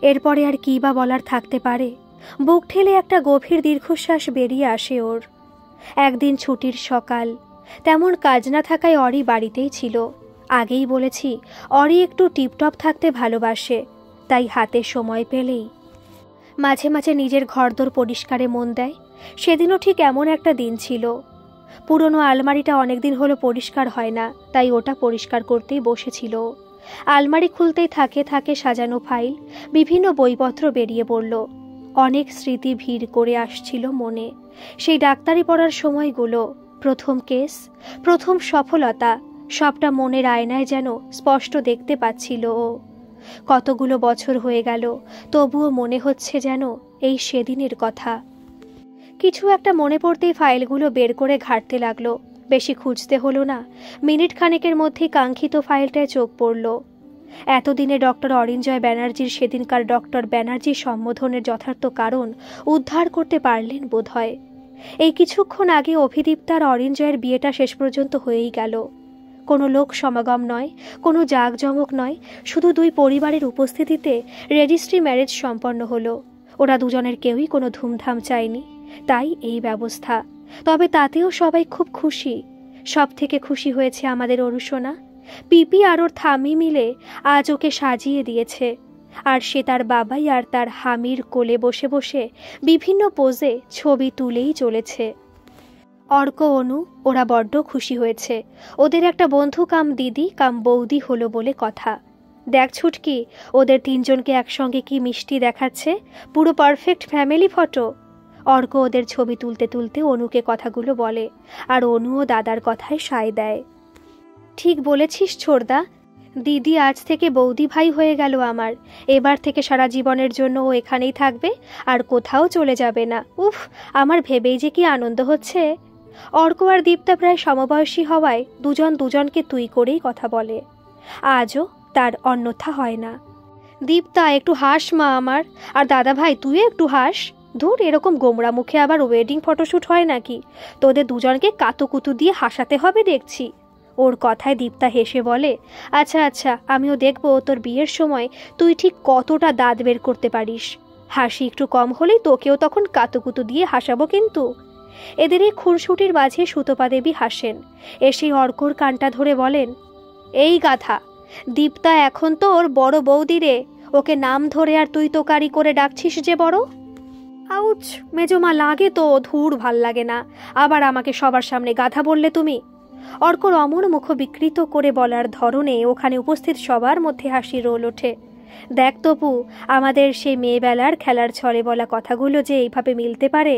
এরপরে আর কী বা বলার থাকতে পারে? বুক ঠেলে একটা গভীর দীর্ঘশ্বাস বেরিয়ে আসে ওর। একদিন ছুটির সকাল, তেমন কাজ না থাকায় অরি বাড়িতেই ছিল। আগেই বলেছি অরি একটু টিপটপ থাকতে ভালোবাসে, তাই হাতে সময় পেলেই মাঝে মাঝে নিজের ঘরদোর পরিষ্কারে মন দেয়। সেদিনও ঠিক এমন একটা দিন ছিল। পুরনো আলমারিটা অনেকদিন হলো পরিষ্কার হয় না, তাই ওটা পরিষ্কার করতেই বসেছিল। আলমারি খুলতেই থাকে থাকে সাজানো ফাইল, বিভিন্ন বইপত্র বেরিয়ে পড়ল। অনেক স্মৃতি ভিড় করে আসছিল মনে। সেই ডাক্তারি পড়ার সময়গুলো, প্রথম কেস, প্রথম সফলতা, সবটা মনের আয়নায় যেন স্পষ্ট দেখতে পাচ্ছিল ও। কতগুলো বছর হয়ে গেল, তবুও মনে হচ্ছে যেন এই সেদিনের কথা। কিছু একটা মনে পড়তেই ফাইলগুলো বের করে ঘাঁটতে লাগলো। বেশি খুঁজতে হলো না, মিনিট খানেকের মধ্যেই কাঙ্ক্ষিত ফাইলটায় চোখ পড়ল। এতদিনে ডক্টর অরিঞ্জয় ব্যানার্জির সেদিনকার ডক্টর ব্যানার্জির সম্বোধনের যথার্থ কারণ উদ্ধার করতে পারলেন বোধহয়। এই কিছুক্ষণ আগে অভিদীপ্তার অরিঞ্জয়ের বিয়েটা শেষ পর্যন্ত হয়েই গেল। কোনো লোক সমাগম নয়, কোনো জাঁকজমক নয়, শুধু দুই পরিবারের উপস্থিতিতে রেজিস্ট্রি ম্যারেজ সম্পন্ন হলো। ওরা দুজনের কেউই কোনো ধুমধাম চায়নি, তাই এই ব্যবস্থা। তবে তাতেও সবাই খুব খুশি। সব থেকে খুশি হয়েছে আমাদের অরুসোনা। পিপি আর ওর থামি মিলে আজ ওকে সাজিয়ে দিয়েছে, আর সে তার বাবাই আর তার হামির কোলে বসে বসে বিভিন্ন পোজে ছবি তুলেই চলেছে। অর্ক, অনু ওরা বড্ড খুশি হয়েছে। ওদের একটা বন্ধু কাম দিদি কাম বৌদি হলো বলে কথা। দেখ ছুটকি, ওদের তিনজনকে একসঙ্গে কি মিষ্টি দেখাচ্ছে, পুরো পারফেক্ট ফ্যামিলি ফটো। অর্ক ওদের ছবি তুলতে তুলতে অনুকে কথাগুলো বলে, আর অনুও দাদার কথায় সায় দেয়। ঠিক বলেছিস ছোড়দা, দিদি আজ থেকে বৌদি ভাই হয়ে গেল আমার। এবার থেকে সারা জীবনের জন্য ও এখানেই থাকবে, আর কোথাও চলে যাবে না। উফ, আমার ভেবেই যে কি আনন্দ হচ্ছে। অর্ক আর দীপ্তা প্রায় সমবয়সী হওয়ায় দুজন দুজনকে তুই করেই কথা বলে। আজও তার অন্যথা হয় না। দীপ্তা, একটু হাস মা আমার, আর দাদা ভাই তুইও একটু হাস। ধুর, এরকম গোমরা মুখে আবার ওয়েডিং ফটোশ্যুট হয় নাকি? তোদের দুজনকে কাতুকুতু দিয়ে হাসাতে হবে দেখছি। ওর কথায় দীপ্তা হেসে বলে, আচ্ছা আচ্ছা, আমিও দেখব তোর বিয়ের সময় তুই ঠিক কতটা দাঁত বের করতে পারিস। হাসি একটু কম হলেই তোকেও তখন কাতুকুতু দিয়ে হাসাবো কিন্তু। এদের এই খুনসুটির মাঝে সুতপা দেবী হাসেন। এসে অর্কর কানটা ধরে বলেন, এই গাধা, দীপ্তা এখন তো ওর বড় বৌদি রে, ওকে নাম ধরে আর তুই তোকারি করে ডাকছিস যে বড়। আউচ, মেজমা লাগে তো, ধুর ভাল লাগে না। আবার আমাকে সবার সামনে গাধা বললে তুমি। অর্কর অমর মুখ বিকৃত করে বলার ধরনে ওখানে উপস্থিত সবার মধ্যে হাসি রোল ওঠে। দেখ তপু, আমাদের সেই মেয়েবেলার খেলার ছলে বলা কথাগুলো যে এইভাবে মিলতে পারে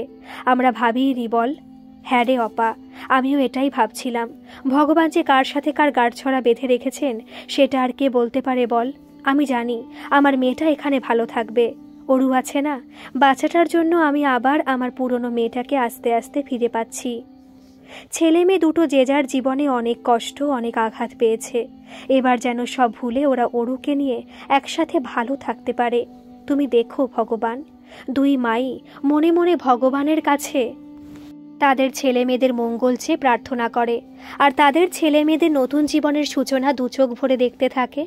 আমরা ভাবিনি বল। হ্যাঁ রে অপা, আমিও এটাই ভাবছিলাম। ভগবান যে কার সাথে কার গাঁটছড়া বেঁধে রেখেছেন সেটা আর কে বলতে পারে বল। আমি জানি আমার মেয়েটা এখানে ভালো থাকবে। অরু আছে না, বাচ্চাটার জন্য আমি আবার আমার পুরনো মেয়েটাকে আস্তে আস্তে ফিরে পাচ্ছি। ছেলে মেয়ে দুটো যে যার জীবনে অনেক কষ্ট, অনেক আঘাত পেয়েছে। এবার যেন সব ভুলে ওরা অরুকে নিয়ে একসাথে ভালো থাকতে পারে। তুমি দেখো ভগবান। দুই মাই মনে মনে ভগবানের কাছে তাদের ছেলে মেয়েদের মঙ্গল চেয়ে প্রার্থনা করে, আর তাদের ছেলে মেয়েদের নতুন জীবনের সূচনা দুচোখ ভরে দেখতে থাকে।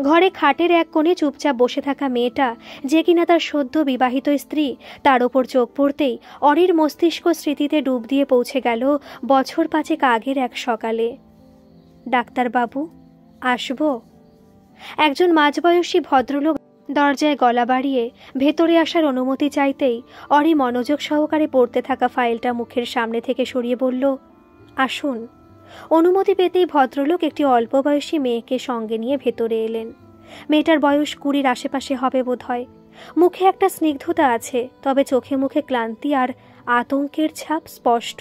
ঘরে খাটের এক কোণে চুপচাপ বসে থাকা মেয়েটা, যে কিনা তার সদ্য বিবাহিত স্ত্রী, তার ওপর চোখ পড়তেই অরির মস্তিষ্ক স্মৃতিতে ডুব দিয়ে পৌঁছে গেল বছর পাঁচেক আগের এক সকালে। ডাক্তারবাবু, আসবো? একজন মাঝবয়সী ভদ্রলোক দরজায় গলা বাড়িয়ে ভেতরে আসার অনুমতি চাইতেই অরি মনোযোগ সহকারে পড়তে থাকা ফাইলটা মুখের সামনে থেকে সরিয়ে বলল, আসুন। অনুমতি পেতেই ভদ্রলোক একটি অল্প বয়সী মেয়েকে সঙ্গে নিয়ে ভেতরে এলেন। মেয়েটার বয়স 20-র আশেপাশে হবে বোধ হয়। মুখে একটা স্নিগ্ধতা আছে, তবে চোখে মুখে ক্লান্তি আর আতঙ্কের ছাপ স্পষ্ট।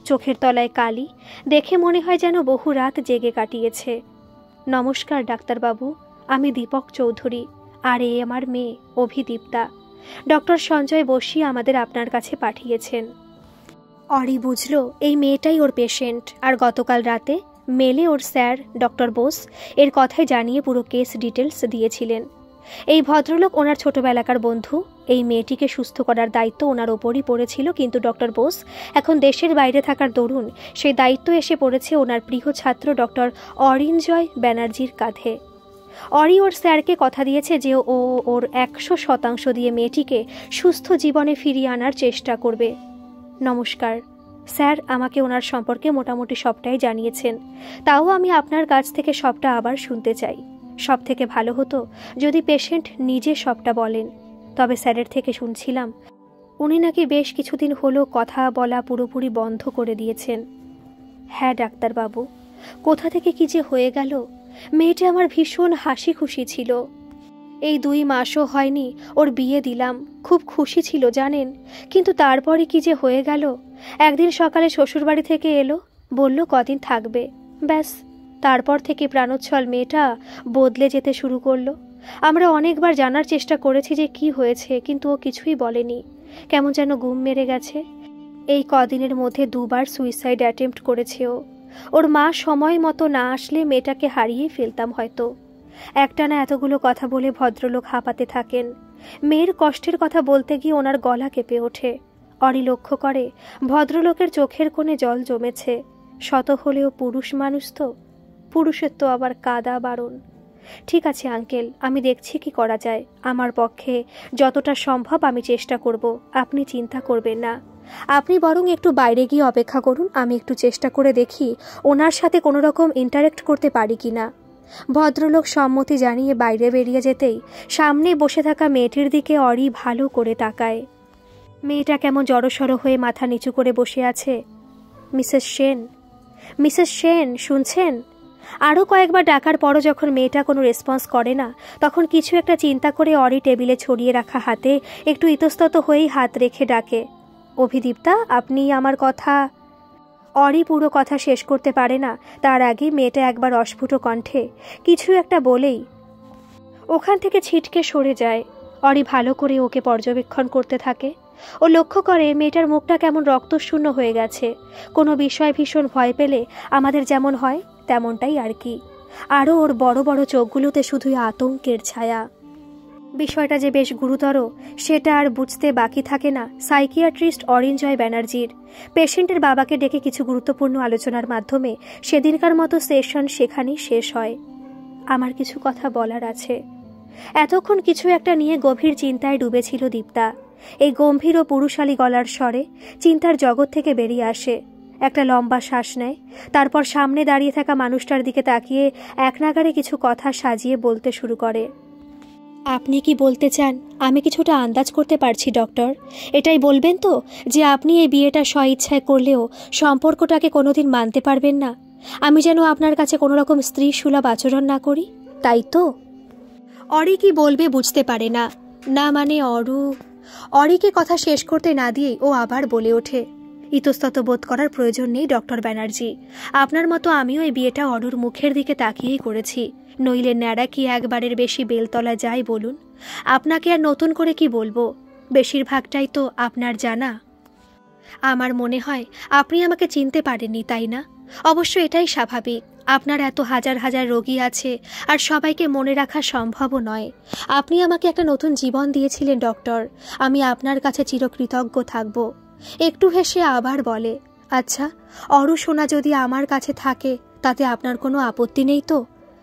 চোখের তলায় কালি, দেখে মনে হয় যেন বহু রাত জেগে কাটিয়েছে। নমস্কার ডাক্তারবাবু, আমি দীপক চৌধুরী, আর এই আমার মেয়ে অভিদীপ্তা। ডক্টর সঞ্জয় বসি আমাদের আপনার কাছে পাঠিয়েছেন। অরি বুঝল এই মেয়েটাই ওর পেশেন্ট, আর গতকাল রাতে মেলে ওর স্যার ডক্টর বোস এর কথাই জানিয়ে পুরো কেস ডিটেলস দিয়েছিলেন। এই ভদ্রলোক ওনার ছোটবেলাকার বন্ধু। এই মেয়েটিকে সুস্থ করার দায়িত্ব ওনার ওপরই পড়েছিল, কিন্তু ডক্টর বোস এখন দেশের বাইরে থাকার দরুন সেই দায়িত্ব এসে পড়েছে ওনার প্রিয় ছাত্র ডক্টর অরিঞ্জয় ব্যানার্জির কাঁধে। অরি ওর স্যারকে কথা দিয়েছে যে ও ওর 100% দিয়ে মেয়েটিকে সুস্থ জীবনে ফিরিয়ে আনার চেষ্টা করবে। নমস্কার স্যার, আমাকে ওনার সম্পর্কে মোটামুটি সবটাই জানিয়েছেন, তাও আমি আপনার কাছ থেকে সবটা আবার শুনতে চাই। সব থেকে ভালো হতো যদি পেশেন্ট নিজে সবটা বলেন। তবে স্যারের থেকে শুনছিলাম উনি নাকি বেশ কিছুদিন হলো কথা বলা পুরোপুরি বন্ধ করে দিয়েছেন। হ্যাঁ ডাক্তারবাবু, কোথা থেকে কি যে হয়ে গেল। মেয়েটা আমার ভীষণ হাসি খুশি ছিল। এই 2 মাসও হয়নি ওর বিয়ে দিলাম, খুব খুশি ছিল জানেন। কিন্তু তারপরে কি যে হয়ে গেল। একদিন সকালে শ্বশুরবাড়ি থেকে এলো, বলল কদিন থাকবে, ব্যাস তারপর থেকে প্রাণোচ্ছল মেয়েটা বদলে যেতে শুরু করলো। আমরা অনেকবার জানার চেষ্টা করেছি যে কি হয়েছে, কিন্তু ও কিছুই বলেনি। কেমন যেন গুম মেরে গেছে। এই কদিনের মধ্যে 2বার সুইসাইড অ্যাটেম্প্ট করেছে ও। ওর মা সময় মতো না আসলে মেয়েটাকে হারিয়ে ফেলতাম হয়তো। একটানা এতগুলো কথা বলে ভদ্রলোক হাঁপাতে থাকেন। মেয়ের কষ্টের কথা বলতে গিয়ে ওনার গলা কেঁপে ওঠে। অরি লক্ষ্য করে ভদ্রলোকের চোখের কোণে জল জমেছে। শত হলেও পুরুষ মানুষ তো, পুরুষের তো আবার কাদা বারণ। ঠিক আছে আঙ্কেল, আমি দেখছি কি করা যায়। আমার পক্ষে যতটা সম্ভব আমি চেষ্টা করব, আপনি চিন্তা করবেন না। আপনি বরং একটু বাইরে গিয়ে অপেক্ষা করুন, আমি একটু চেষ্টা করে দেখি ওনার সাথে কোনো রকম ইন্টারেক্ট করতে পারি কিনা। ভদ্রলোক সম্মতি জানিয়ে বাইরে বেরিয়ে যেতেই সামনে বসে থাকা মেয়েটির দিকে অরি ভালো করে তাকায়। মেয়েটা কেমন জড়সড় হয়ে মাথা নিচু করে বসে আছে। মিসেস সেন, মিসেস সেন, শুনছেন? আরও কয়েকবার ডাকার পরও যখন মেয়েটা কোনো রেসপন্স করে না, তখন কিছু একটা চিন্তা করে অরি টেবিলে ছড়িয়ে রাখা হাতে একটু ইতস্তত হয়েই হাত রেখে ডাকে, অভিদীপ্তা, আপনি আমার কথা। অরি পুরো কথা শেষ করতে পারে না, তার আগে মেয়েটা একবার অস্ফুট কণ্ঠে কিছু একটা বলেই ওখান থেকে ছিটকে সরে যায়। অরি ভালো করে ওকে পর্যবেক্ষণ করতে থাকে। ও লক্ষ্য করে মেয়েটার মুখটা কেমন রক্তশূন্য হয়ে গেছে। কোনো বিষয় ভীষণ ভয় পেলে আমাদের যেমন হয় তেমনটাই আর কি। আরও ওর বড় বড় চোখগুলোতে শুধুই আতঙ্কের ছায়া। বিষয়টা যে বেশ গুরুতর সেটা আর বুঝতে বাকি থাকে না সাইকিয়াট্রিস্ট অরিঞ্জয় ব্যানার্জির। পেশেন্টের বাবাকে ডেকে কিছু গুরুত্বপূর্ণ আলোচনার মাধ্যমে সেদিনকার মতো সেশন সেখানেই শেষ হয়। আমার কিছু কথা বলার আছে। এতক্ষণ কিছু একটা নিয়ে গভীর চিন্তায় ডুবেছিল দীপ্তা। এই গম্ভীর ও পুরুষালী গলার স্বরে চিন্তার জগৎ থেকে বেরিয়ে আসে। একটা লম্বা শ্বাস নেয়, তারপর সামনে দাঁড়িয়ে থাকা মানুষটার দিকে তাকিয়ে এক নাগাড়ে কিছু কথা সাজিয়ে বলতে শুরু করে। আপনি কি বলতে চান? আমি কিছুটা আন্দাজ করতে পারছি ডক্টর। এটাই বলবেন তো যে আপনি এই বিয়েটা স্বইচ্ছায় করলেও সম্পর্কটাকে কোনোদিন মানতে পারবেন না? আমি যেন আপনার কাছে কোনো রকম স্ত্রী সুলভ আচরণ না করি, তাই তো? অরি কি বলবে বুঝতে পারে না। না মানে অরিকে কথা শেষ করতে না দিয়েই ও আবার বলে ওঠে, ইতস্তত বোধ করার প্রয়োজন নেই ডক্টর ব্যানার্জি। আপনার মতো আমিও এই বিয়েটা অরুর মুখের দিকে তাকিয়েই করেছি। নইলে ন্যাড়া কি একবারের বেশি বেলতলা যায় বলুন? আপনাকে আর নতুন করে কি বলবো, বেশিরভাগটাই তো আপনার জানা। আমার মনে হয় আপনি আমাকে চিনতে পারেননি, তাই না? অবশ্য এটাই স্বাভাবিক। আপনার এত হাজার হাজার রোগী আছে আর সবাইকে মনে রাখা সম্ভবও নয়। আপনি আমাকে একটা নতুন জীবন দিয়েছিলেন ডক্টর, আমি আপনার কাছে চিরকৃতজ্ঞ থাকব। একটু হেসে আবার বলে, আচ্ছা অরু সোনা যদি আমার কাছে থাকে তাতে আপনার কোনো আপত্তি নেই তো?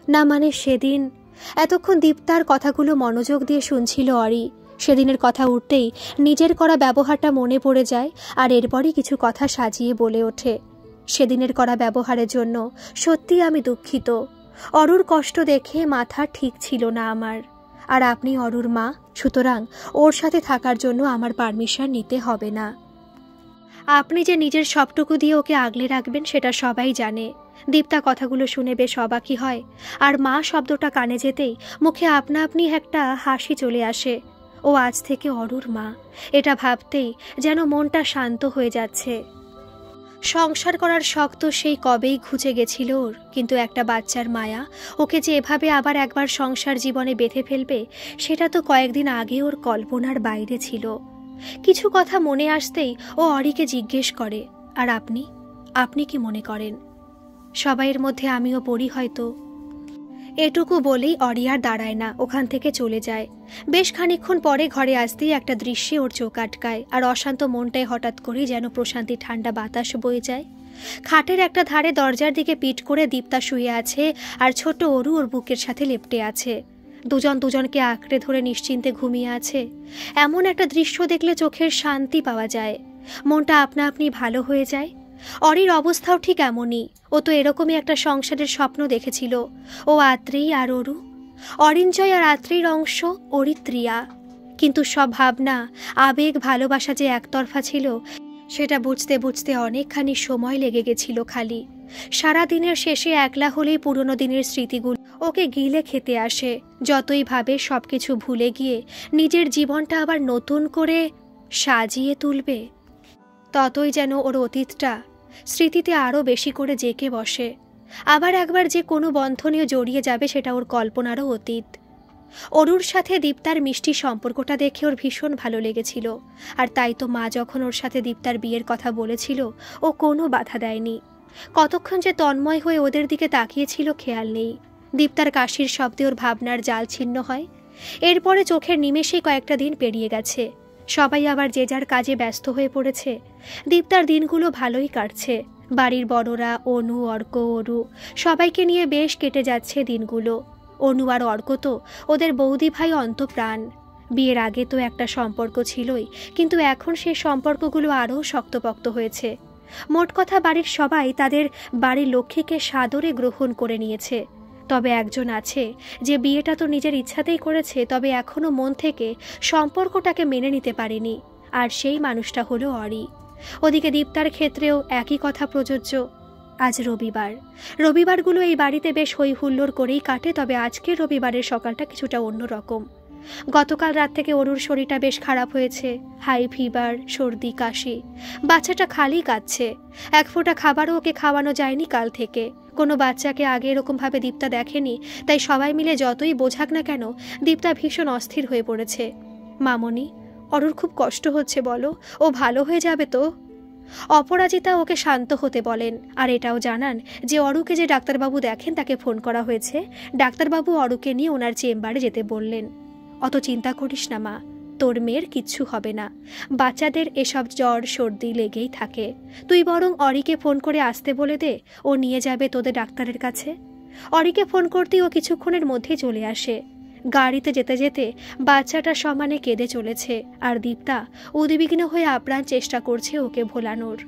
না মানে সেদিন। এতক্ষণ দীপ্তার কথাগুলো মনোযোগ দিয়ে শুনছিল অরি। সেদিনের কথা উঠতেই নিজের করা ব্যবহারটা মনে পড়ে যায় আর এরপরই কিছু কথা সাজিয়ে বলে ওঠে, সেদিনের করা ব্যবহারের জন্য সত্যি আমি দুঃখিত। অরুর কষ্ট দেখে মাথা ঠিক ছিল না আমার। আর আপনি অরুর মা, সুতরাং ওর সাথে থাকার জন্য আমার পারমিশন নিতে হবে না। আপনি যে নিজের সবটুকু দিয়ে ওকে আগলে রাখবেন সেটা সবাই জানে। দীপ্তা কথাগুলো শুনে বেশ অবাকই হয়। আর মা শব্দটা কানে যেতেই মুখে আপনা আপনি একটা হাসি চলে আসে। ও আজ থেকে অরুর মা, এটা ভাবতেই যেন মনটা শান্ত হয়ে যাচ্ছে। সংসার করার শখ তো সেই কবেই ঘুচে গেছিল ওর, কিন্তু একটা বাচ্চার মায়া ওকে যে এভাবে আবার একবার সংসার জীবনে বেঁধে ফেলবে সেটা তো কয়েকদিন আগে ওর কল্পনার বাইরে ছিল। কিছু কথা মনে আসতেই ও অরিকে জিজ্ঞেস করে, আর আপনি কি মনে করেন? সবাইয়ের মধ্যে আমিও পড়ি হয়তো। এটুকু বলেই অরি আর দাঁড়ায় না, ওখান থেকে চলে যায়। বেশ খানিকক্ষণ পরে ঘরে আসতেই একটা দৃশ্যে ওর চোখ আটকায় আর অশান্ত মনটায় হঠাৎ করেই যেন প্রশান্তি ঠান্ডা বাতাস বয়ে যায়। খাটের একটা ধারে দরজার দিকে পিঠ করে দীপ্তা শুয়ে আছে আর ছোট অরু ওর বুকের সাথে লেপ্টে আছে। দুজন দুজনকে আঁকড়ে ধরে নিশ্চিন্তে ঘুমিয়ে আছে। এমন একটা দৃশ্য দেখলে চোখের শান্তি পাওয়া যায়, মনটা আপনা আপনি ভালো হয়ে যায়। অরির অবস্থাও ঠিক এমনই। ও তো এরকমই একটা সংসারের স্বপ্ন দেখেছিল। ও আত্রেই আর অরু, অরিঞ্জয় আর আত্রের অংশ অরিত্রিয়া। কিন্তু সব ভাবনা, আবেগ, ভালোবাসা যে একতরফা ছিল সেটা বুঝতে বুঝতে অনেকখানি সময় লেগে গেছিল। খালি সারা দিনের শেষে একলা হলেই পুরনো দিনের স্মৃতিগুলো ওকে গিলে খেতে আসে। যতই ভাবে সবকিছু ভুলে গিয়ে নিজের জীবনটা আবার নতুন করে সাজিয়ে তুলবে, ততই যেন ওর অতীতটা স্মৃতিতে আরও বেশি করে জেঁকে বসে। আবার একবার যে কোনো বন্ধনীয় জড়িয়ে যাবে সেটা ওর কল্পনারও অতীত। অরুর সাথে দীপ্তার মিষ্টি সম্পর্কটা দেখে ওর ভীষণ ভালো লেগেছিল, আর তাই তো মা যখন ওর সাথে দীপ্তার বিয়ের কথা বলেছিল ও কোনো বাধা দেয়নি। কতক্ষণ যে তন্ময় হয়ে ওদের দিকে তাকিয়েছিল খেয়াল নেই। দীপ্তার কাশির শব্দে ওর ভাবনার জাল ছিন্ন হয়। এরপরে চোখের নিমেষেই কয়েকটা দিন পেরিয়ে গেছে। সবাই আবার যে যার কাজে ব্যস্ত হয়ে পড়েছে। দীপ্তার দিনগুলো ভালোই কাটছে। বাড়ির বড়রা অনু, অর্ক, অরু সবাইকে নিয়ে বেশ কেটে যাচ্ছে দিনগুলো। অনু আর অর্ক তো ওদের বৌদি ভাই অন্তপ্রাণ। বিয়ের আগে তো একটা সম্পর্ক ছিলই, কিন্তু এখন সেই সম্পর্কগুলো আরও শক্তপোক্ত হয়েছে। মোট কথা বাড়ির সবাই তাদের বাড়ির লক্ষ্মীকে সাদরে গ্রহণ করে নিয়েছে। তবে একজন আছে যে বিয়েটা তো নিজের ইচ্ছাতেই করেছে, তবে এখনও মন থেকে সম্পর্কটাকে মেনে নিতে পারেনি, আর সেই মানুষটা হলো অরি। ওদিকে দীপ্তার ক্ষেত্রেও একই কথা প্রযোজ্য। আজ রবিবার। রবিবারগুলো এই বাড়িতে বেশ হই হুল্লোড় করেই কাটে, তবে আজকের রবিবারের সকালটা কিছুটা অন্যরকম। গতকাল রাত থেকে অরুর শরীরটা বেশ খারাপ হয়েছে। হাই ফিভার, সর্দি, কাশি। বাচ্চাটা খালি কাঁদছে। এক ফোঁটা খাবারও ওকে খাওয়ানো যায়নি কাল থেকে। কোনো বাচ্চাকে আগে এরকমভাবে দীপ্তা দেখেনি, তাই সবাই মিলে যতই বোঝাক না কেন দীপ্তা ভীষণ অস্থির হয়ে পড়েছে। মামনি, অরুর খুব কষ্ট হচ্ছে বলো, ও ভালো হয়ে যাবে তো? অপরাজিতা ওকে শান্ত হতে বলেন, আর এটাও জানান যে অরুকে যে ডাক্তারবাবু দেখেন তাকে ফোন করা হয়েছে। ডাক্তারবাবু অরুকে নিয়ে ওনার চেম্বারে যেতে বললেন। অত চিন্তা করিস না মা, তোর মেয়ের কিচ্ছু হবে না। বাচ্চাদের এসব জ্বর সর্দি লেগেই থাকে। তুই বরং অরিকে ফোন করে আসতে বলে দে, ও নিয়ে যাবে তোদের ডাক্তারের কাছে। অরিকে ফোন করতেই ও কিছুক্ষণের মধ্যেই চলে আসে। গাড়িতে যেতে যেতে বাচ্চাটা সমানে কেঁদে চলেছে, আর দীপ্তা উদ্বিগ্ন হয়ে আপ্রাণ চেষ্টা করছে ওকে ভোলানোর।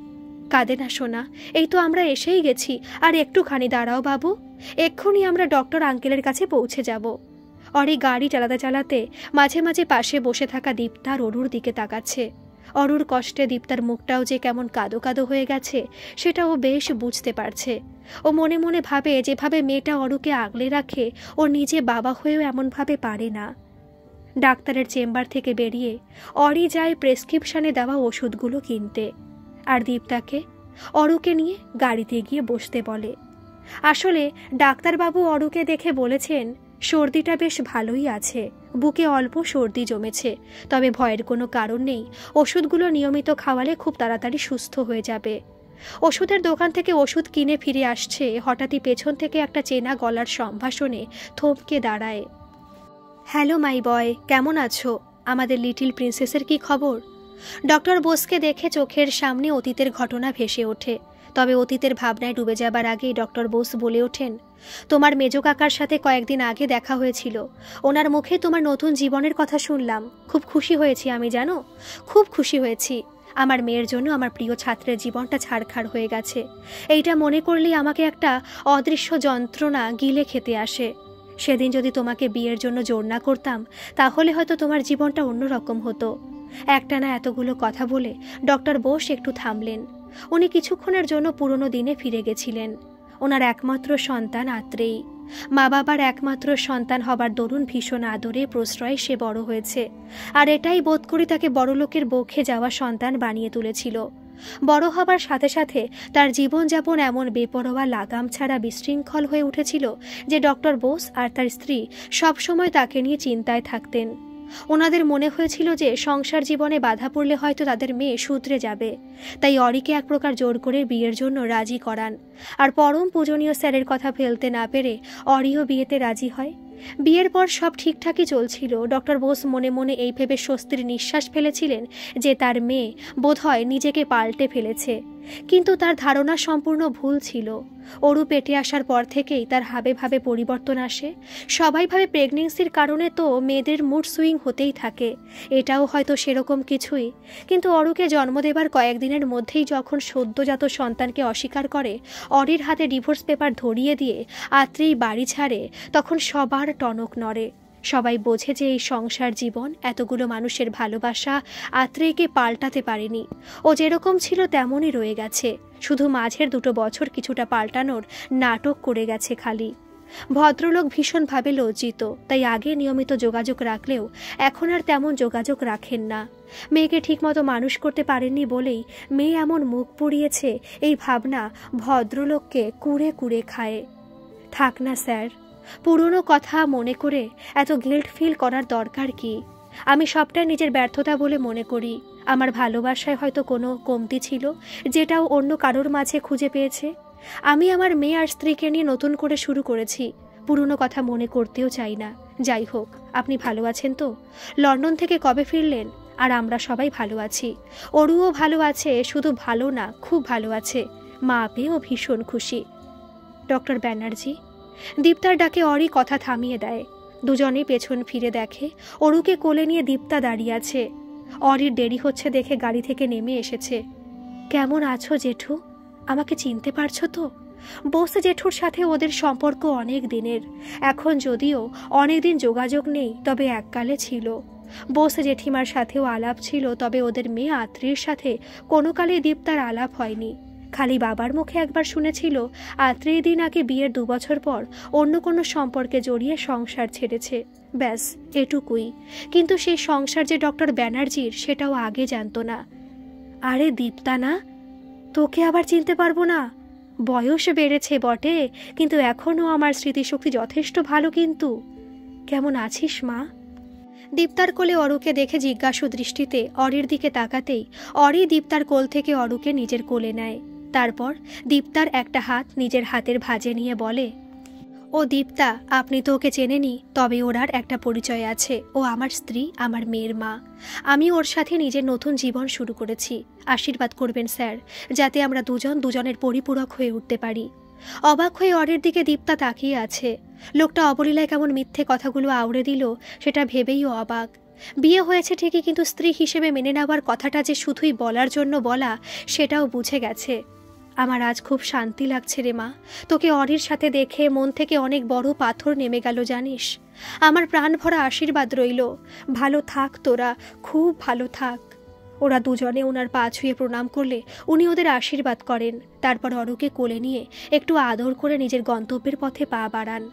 কাঁদে না সোনা, এই তো আমরা এসেই গেছি, আর একটুখানি দাঁড়াও বাবু, এক্ষুনি আমরা ডক্টর আঙ্কেলের কাছে পৌঁছে যাব। অরি গাড়ি চালাতে চালাতে মাঝে মাঝে পাশে বসে থাকা দীপ্তার অরুর দিকে তাকাচ্ছে। অরুর কষ্টে দীপ্তার মুখটাও যে কেমন কাদো কাদো হয়ে গেছে সেটা ও বেশ বুঝতে পারছে। ও মনে মনে ভাবে, যেভাবে মেয়েটা অরুকে আগলে রাখে ও নিজে বাবা হয়েও এমনভাবে পারে না। ডাক্তারের চেম্বার থেকে বেরিয়ে অরি যায় প্রেসক্রিপশনে দেওয়া ওষুধগুলো কিনতে, আর দীপ্তাকে অরুকে নিয়ে গাড়িতে গিয়ে বসতে বলে। আসলে ডাক্তারবাবু অরুকে দেখে বলেছেন, সর্দিটা বেশ ভালোই আছে, বুকে অল্প সর্দি জমেছে, তবে ভয়ের কোনো কারণ নেই। ওষুধগুলো নিয়মিত খাওয়ালে খুব তাড়াতাড়ি সুস্থ হয়ে যাবে। ওষুধের দোকান থেকে ওষুধ কিনে ফিরে আসছে, হঠাৎই পেছন থেকে একটা চেনা গলার সম্ভাষণে থমকে দাঁড়ায়। হ্যালো মাই বয়, কেমন আছো? আমাদের লিটিল প্রিন্সেসের কি খবর? ডক্টর বোসকে দেখে চোখের সামনে অতীতের ঘটনা ভেসে ওঠে। তবে অতীতের ভাবনায় ডুবে যাবার আগেই ডক্টর বোস বলে ওঠেন, তোমার মেজো কাকার সাথে কয়েকদিন আগে দেখা হয়েছিল। ওনার মুখে তোমার নতুন জীবনের কথা শুনলাম। খুব খুশি হয়েছি আমি, জানো, খুব খুশি হয়েছি। আমার মেয়ের জন্য আমার প্রিয় ছাত্রের জীবনটা ছাড়খাড় হয়ে গেছে। এইটা মনে করলেই আমাকে একটা অদৃশ্য যন্ত্রণা গিলে খেতে আসে। সেদিন যদি তোমাকে বিয়ের জন্য জোর না করতাম, তাহলে হয়তো তোমার জীবনটা অন্যরকম হতো। একটানা এতগুলো কথা বলে ডক্টর বোস একটু থামলেন। উনি কিছুক্ষণের জন্য পুরনো দিনে ফিরে গেছিলেন। ওনার একমাত্র সন্তান আত্রেয়ী। মা বাবার একমাত্র সন্তান হবার দরুন ভীষণ আদরে প্রশ্রয়ে সে বড় হয়েছে, আর এটাই বোধ করি তাকে বড়লোকের বক্ষে যাওয়া সন্তান বানিয়ে তুলেছিল। বড় হবার সাথে সাথে তার জীবনযাপন এমন বেপরোয়া লাগাম ছাড়া বিশৃঙ্খল হয়ে উঠেছিল যে ডক্টর বোস আর তার স্ত্রী সবসময় তাকে নিয়ে চিন্তায় থাকতেন। ওনাদের মনে হয়েছিল যে সংসার জীবনে বাধা পড়লে হয়তো তাদের মেয়ে শুধরে যাবে, তাই অরিকে এক প্রকার জোর করে বিয়ের জন্য রাজি করান। আর পরম পূজনীয় স্যারের কথা ফেলতে না পেরে অরিও বিয়েতে রাজি হয়। বিয়ের পর সব ঠিকঠাকই চলছিল। ডক্টর বোস মনে মনে এই ভেবে স্বস্তির নিঃশ্বাস ফেলেছিলেন যে তার মেয়ে বোধহয় নিজেকে পাল্টে ফেলেছে, কিন্তু তার ধারণা সম্পূর্ণ ভুল ছিল। অরু পেটে আসার পর থেকেই তার হাবে ভাবে পরিবর্তন আসে। সবাই ভাবে প্রেগনেন্সির কারণে তো মেয়েদের মুড সুইং হতেই থাকে, এটাও হয়তো সেরকম কিছুই। কিন্তু অরুকে জন্ম দেবার কয়েকদিনের মধ্যেই যখন সদ্যজাত সন্তানকে অস্বীকার করে, অরির হাতে ডিভোর্স পেপার ধরিয়ে দিয়ে আত্রেয়ী বাড়ি ছাড়ে, তখন সবার টনক নড়ে। সবাই বোঝে যে এই সংসার জীবন, এতগুলো মানুষের ভালোবাসা আত্রেয়ীকে পাল্টাতে পারেনি। ও যেরকম ছিল তেমনই রয়ে গেছে, শুধু মাঝের 2 বছর কিছুটা পাল্টানোর নাটক করে গেছে খালি। ভদ্রলোক ভীষণভাবে লজ্জিত, তাই আগে নিয়মিত যোগাযোগ রাখলেও এখন আর তেমন যোগাযোগ রাখেন না। মেয়েকে ঠিকমতো মানুষ করতে পারেননি বলেই মেয়ে এমন মুখ পুড়িয়েছে, এই ভাবনা ভদ্রলোককে কুড়ে কুড়ে খায়। থাক না স্যার, পুরনো কথা মনে করে এত গিল্ট ফিল করার দরকার কি? আমি সবটাই নিজের ব্যর্থতা বলে মনে করি। আমার ভালোবাসায় হয়তো কোনো কমতি ছিল, যেটাও অন্য কারোর মাঝে খুঁজে পেয়েছে। আমি আমার মেয়ে আর স্ত্রীকে নিয়ে নতুন করে শুরু করেছি, পুরনো কথা মনে করতেও চাই না। যাই হোক, আপনি ভালো আছেন তো? লন্ডন থেকে কবে ফিরলেন? আর আমরা সবাই ভালো আছি, অরুও ভালো আছে, শুধু ভালো না খুব ভালো আছে। মা পেয়েও ভীষণ খুশি। ডক্টর ব্যানার্জি। দীপ্তার ডাকে অরি কথা থামিয়ে দেয়। দুজনেই পেছন ফিরে দেখে অরুকে কোলে নিয়ে দীপ্তা দাঁড়িয়ে আছে। অরির দেরি হচ্ছে দেখে গাড়ি থেকে নেমে এসেছে। কেমন আছো জেঠু? আমাকে চিনতে পারছো তো? বোস জেঠুর সাথে ওদের সম্পর্ক অনেক দিনের। এখন যদিও অনেক দিন যোগাযোগ নেই, তবে এককালে ছিল। বোস জেঠিমার সাথেও আলাপ ছিল, তবে ওদের মেয়ে আত্রীর সাথে কোনো কালে দীপ্তার আলাপ হয়নি। খালি বাবার মুখে একবার শুনেছিল আত্রেয় দিন আগে বিয়ের 2 বছর পর অন্য কোনো সম্পর্কে জড়িয়ে সংসার ছেড়েছে। ব্যাস এটুকুই। কিন্তু সেই সংসার যে ডক্টর ব্যানার্জির সেটাও আগে জানতো না। আরে দীপ্তা না? তোকে আবার চিনতে পারবো না? বয়স বেড়েছে বটে, কিন্তু এখনও আমার স্মৃতিশক্তি যথেষ্ট ভালো। কিন্তু কেমন আছিস মা? দীপ্তার কোলে অরুকে দেখে জিজ্ঞাসু দৃষ্টিতে অরির দিকে তাকাতেই অরি দীপ্তার কোল থেকে অরুকে নিজের কোলে নেয়। তারপর দীপ্তার একটা হাত নিজের হাতের ভাঁজে নিয়ে বলে, ও দীপ্তা, আপনি তো ওকে চেনেনি, তবে ওর আর একটা পরিচয় আছে। ও আমার স্ত্রী, আমার মেয়ের মা। আমি ওর সাথে নিজের নতুন জীবন শুরু করেছি। আশীর্বাদ করবেন স্যার, যাতে আমরা দুজন দুজনের পরিপূরক হয়ে উঠতে পারি। অবাক হয়ে অরির দিকে দীপ্তা তাকিয়ে আছে। লোকটা অবলীলায় কেমন মিথ্যে কথাগুলো আউড়ে দিল সেটা ভেবেই ও অবাক। বিয়ে হয়েছে ঠিকই, কিন্তু স্ত্রী হিসেবে মেনে নেওয়ার কথাটা যে শুধুই বলার জন্য বলা, সেটাও বুঝে গেছে। আমার আজ খুব শান্তি লাগছে রে মা। তোকে অরির সাথে দেখে মন থেকে অনেক বড় পাথর নেমে গেল জানিস। আমার প্রাণ ভরা আশীর্বাদ রইল। ভালো থাক তোরা, খুব ভালো থাক। ওরা দুজনে ওনার পা ছুঁয়ে প্রণাম করলে উনি ওদের আশীর্বাদ করেন। তারপর অরুকে কোলে নিয়ে একটু আদর করে নিজের গন্তব্যের পথে পা বাড়ান।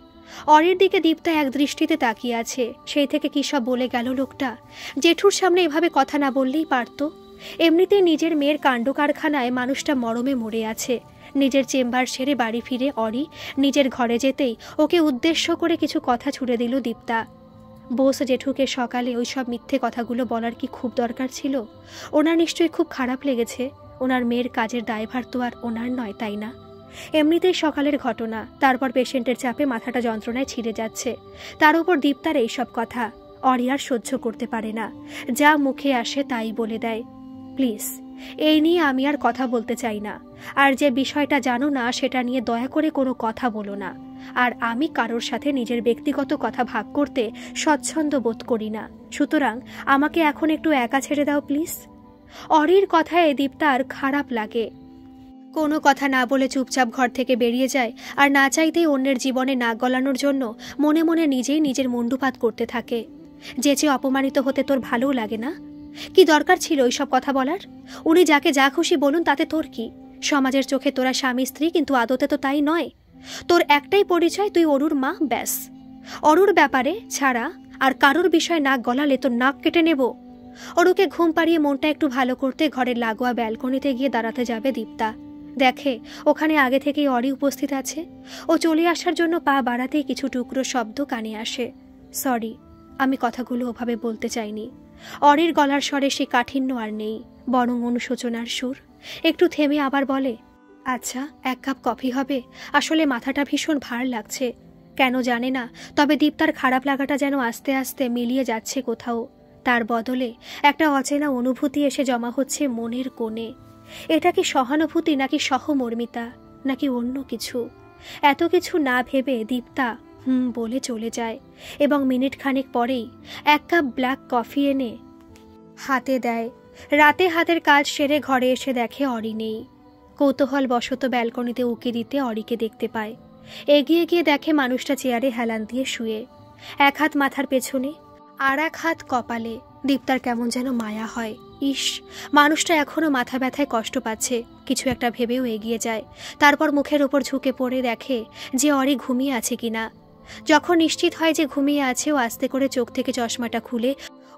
অরির দিকে দীপ্তা এক দৃষ্টিতে তাকিয়ে আছে। সেই থেকে কী সব বলে গেল লোকটা। জেঠুর সামনে এভাবে কথা না বললেই পারত। এমনিতে নিজের মেয়ের কাণ্ড কারখানায় মানুষটা মরমে মরে আছে। নিজের চেম্বার সেরে বাড়ি ফিরে অরি নিজের ঘরে যেতেই ওকে উদ্দেশ্য করে কিছু কথা ছুড়ে দিল দীপ্তা। বোস জেঠুকে সকালে ওই সব মিথ্যে কথাগুলো বলার কি খুব দরকার ছিল? ওনার নিশ্চয়ই খুব খারাপ লেগেছে। ওনার মেয়ের কাজের দায়ভার তো আর ওনার নয়, তাই না? এমনিতেই সকালের ঘটনা, তারপর পেশেন্টের চাপে মাথাটা যন্ত্রণায় ছিঁড়ে যাচ্ছে, তার উপর দীপ্তার এইসব কথা অরি আর সহ্য করতে পারে না। যা মুখে আসে তাই বলে দেয়। প্লিজ, এই নিয়ে আমি আর কথা বলতে চাই না। আর যে বিষয়টা জানো না সেটা নিয়ে দয়া করে কোনো কথা বলো না। আর আমি কারোর সাথে নিজের ব্যক্তিগত কথা ভাগ করতে স্বচ্ছন্দ বোধ করি না। সুতরাং আমাকে এখন একটু একা ছেড়ে দাও প্লিজ। অরির কথায় দীপ্তার খারাপ লাগে। কোনো কথা না বলে চুপচাপ ঘর থেকে বেরিয়ে যায়, আর না চাইতেই অন্যের জীবনে নাক গলানোর জন্য মনে মনে নিজেই নিজের মুণ্ডুপাত করতে থাকে। যে অপমানিত হতে তোর ভালোও লাগে না? কি দরকার ছিল ওইসব কথা বলার? উনি যাকে যা খুশি বলুন, তাতে তোর কি? সমাজের চোখে তোরা স্বামী স্ত্রী, কিন্তু আদতে তো তাই নয়। তোর একটাই পরিচয়, তুই অরুর মা, ব্যাস। অরুর ব্যাপারে ছাড়া আর কারোর বিষয়ে নাক গলালে তোর নাক কেটে নেব। অরুকে ঘুম পাড়িয়ে মনটা একটু ভালো করতে ঘরের লাগোয়া ব্যালকনিতে গিয়ে দাঁড়াতে যাবে দীপ্তা। দেখে ওখানে আগে থেকেই অরি উপস্থিত আছে। ও চলে আসার জন্য পা বাড়াতেই কিছু টুকরো শব্দ কানে আসে। সরি, আমি কথাগুলো ওভাবে বলতে চাইনি। অরির গলার স্বরে সে কাঠিন্য আর নেই, বরং অনুশোচনার সুর। একটু থেমে আবার বলে, আচ্ছা 1 কাপ কফি হবে? আসলে মাথাটা ভীষণ ভার লাগছে। কেন জানে না, তবে দীপ্তার খারাপ লাগাটা যেন আস্তে আস্তে মিলিয়ে যাচ্ছে কোথাও। তার বদলে একটা অচেনা অনুভূতি এসে জমা হচ্ছে মনের কোণে। এটা কি সহানুভূতি, নাকি সহমর্মিতা, নাকি অন্য কিছু? এত কিছু না ভেবে দীপ্তা বলে চলে যায়, এবং মিনিট খানেক পরেই 1 কাপ ব্ল্যাক কফি এনে হাতে দেয়। রাতে হাতের কাজ সেরে ঘরে এসে দেখে অরি নেই। কৌতূহল বশত ব্যালকনিতে উকি দিতে অরিকে দেখতে পায়। এগিয়ে গিয়ে দেখে মানুষটা চেয়ারে হেলান দিয়ে শুয়ে, 1 হাত মাথার পেছনে আর 1 হাত কপালে। দীপ্তার কেমন যেন মায়া হয়। ইস, মানুষটা এখনো মাথা ব্যথায় কষ্ট পাচ্ছে। কিছু একটা ভেবেও এগিয়ে যায়। তারপর মুখের ওপর ঝুঁকে পড়ে দেখে যে অরি ঘুমিয়ে আছে কিনা। যখন নিশ্চিত হয় যে ঘুমিয়ে আছে, ও আস্তে করে চোখ থেকে চশমাটা খুলে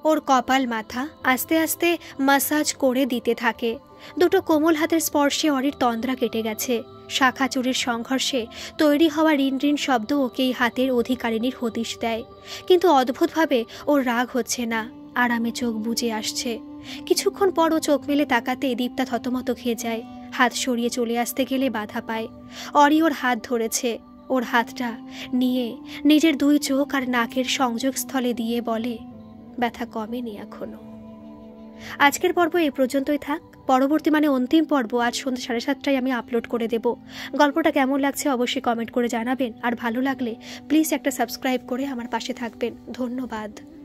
ওর কপাল মাথা আস্তে আস্তে মাসাজ করে দিতে থাকে। দুটো কোমল হাতের স্পর্শে অরির তন্দ্রা কেটে গেছে। শাখা চুরির সংঘর্ষে তৈরি হওয়া রিন রিন শব্দ ওকেই হাতের অধিকারিণীর হদিশ দেয়। কিন্তু অদ্ভুতভাবে ওর রাগ হচ্ছে না, আরামে চোখ বুজে আসছে। কিছুক্ষণ পর ও চোখ মেলে তাকাতে দীপ্তা থতমত খেয়ে যায়। হাত সরিয়ে চলে আসতে গেলে বাধা পায়। অরি ওর হাত ধরেছে। ওর হাতটা নিয়ে নিজের দুই চোখ আর নাকের সংযোগস্থলে দিয়ে বলে, ব্যথা কমেনি এখনো। আজকের পর্ব এই পর্যন্তই থাক। পরবর্তী অন্তিম পর্ব আজ সন্ধ্যা 7:30টায় আমি আপলোড করে দেব। গল্পটা কেমন লাগছে অবশ্যই কমেন্ট করে জানাবেন, আর ভালো লাগলে প্লিজ একটা সাবস্ক্রাইব করে আমার পাশে থাকবেন। ধন্যবাদ।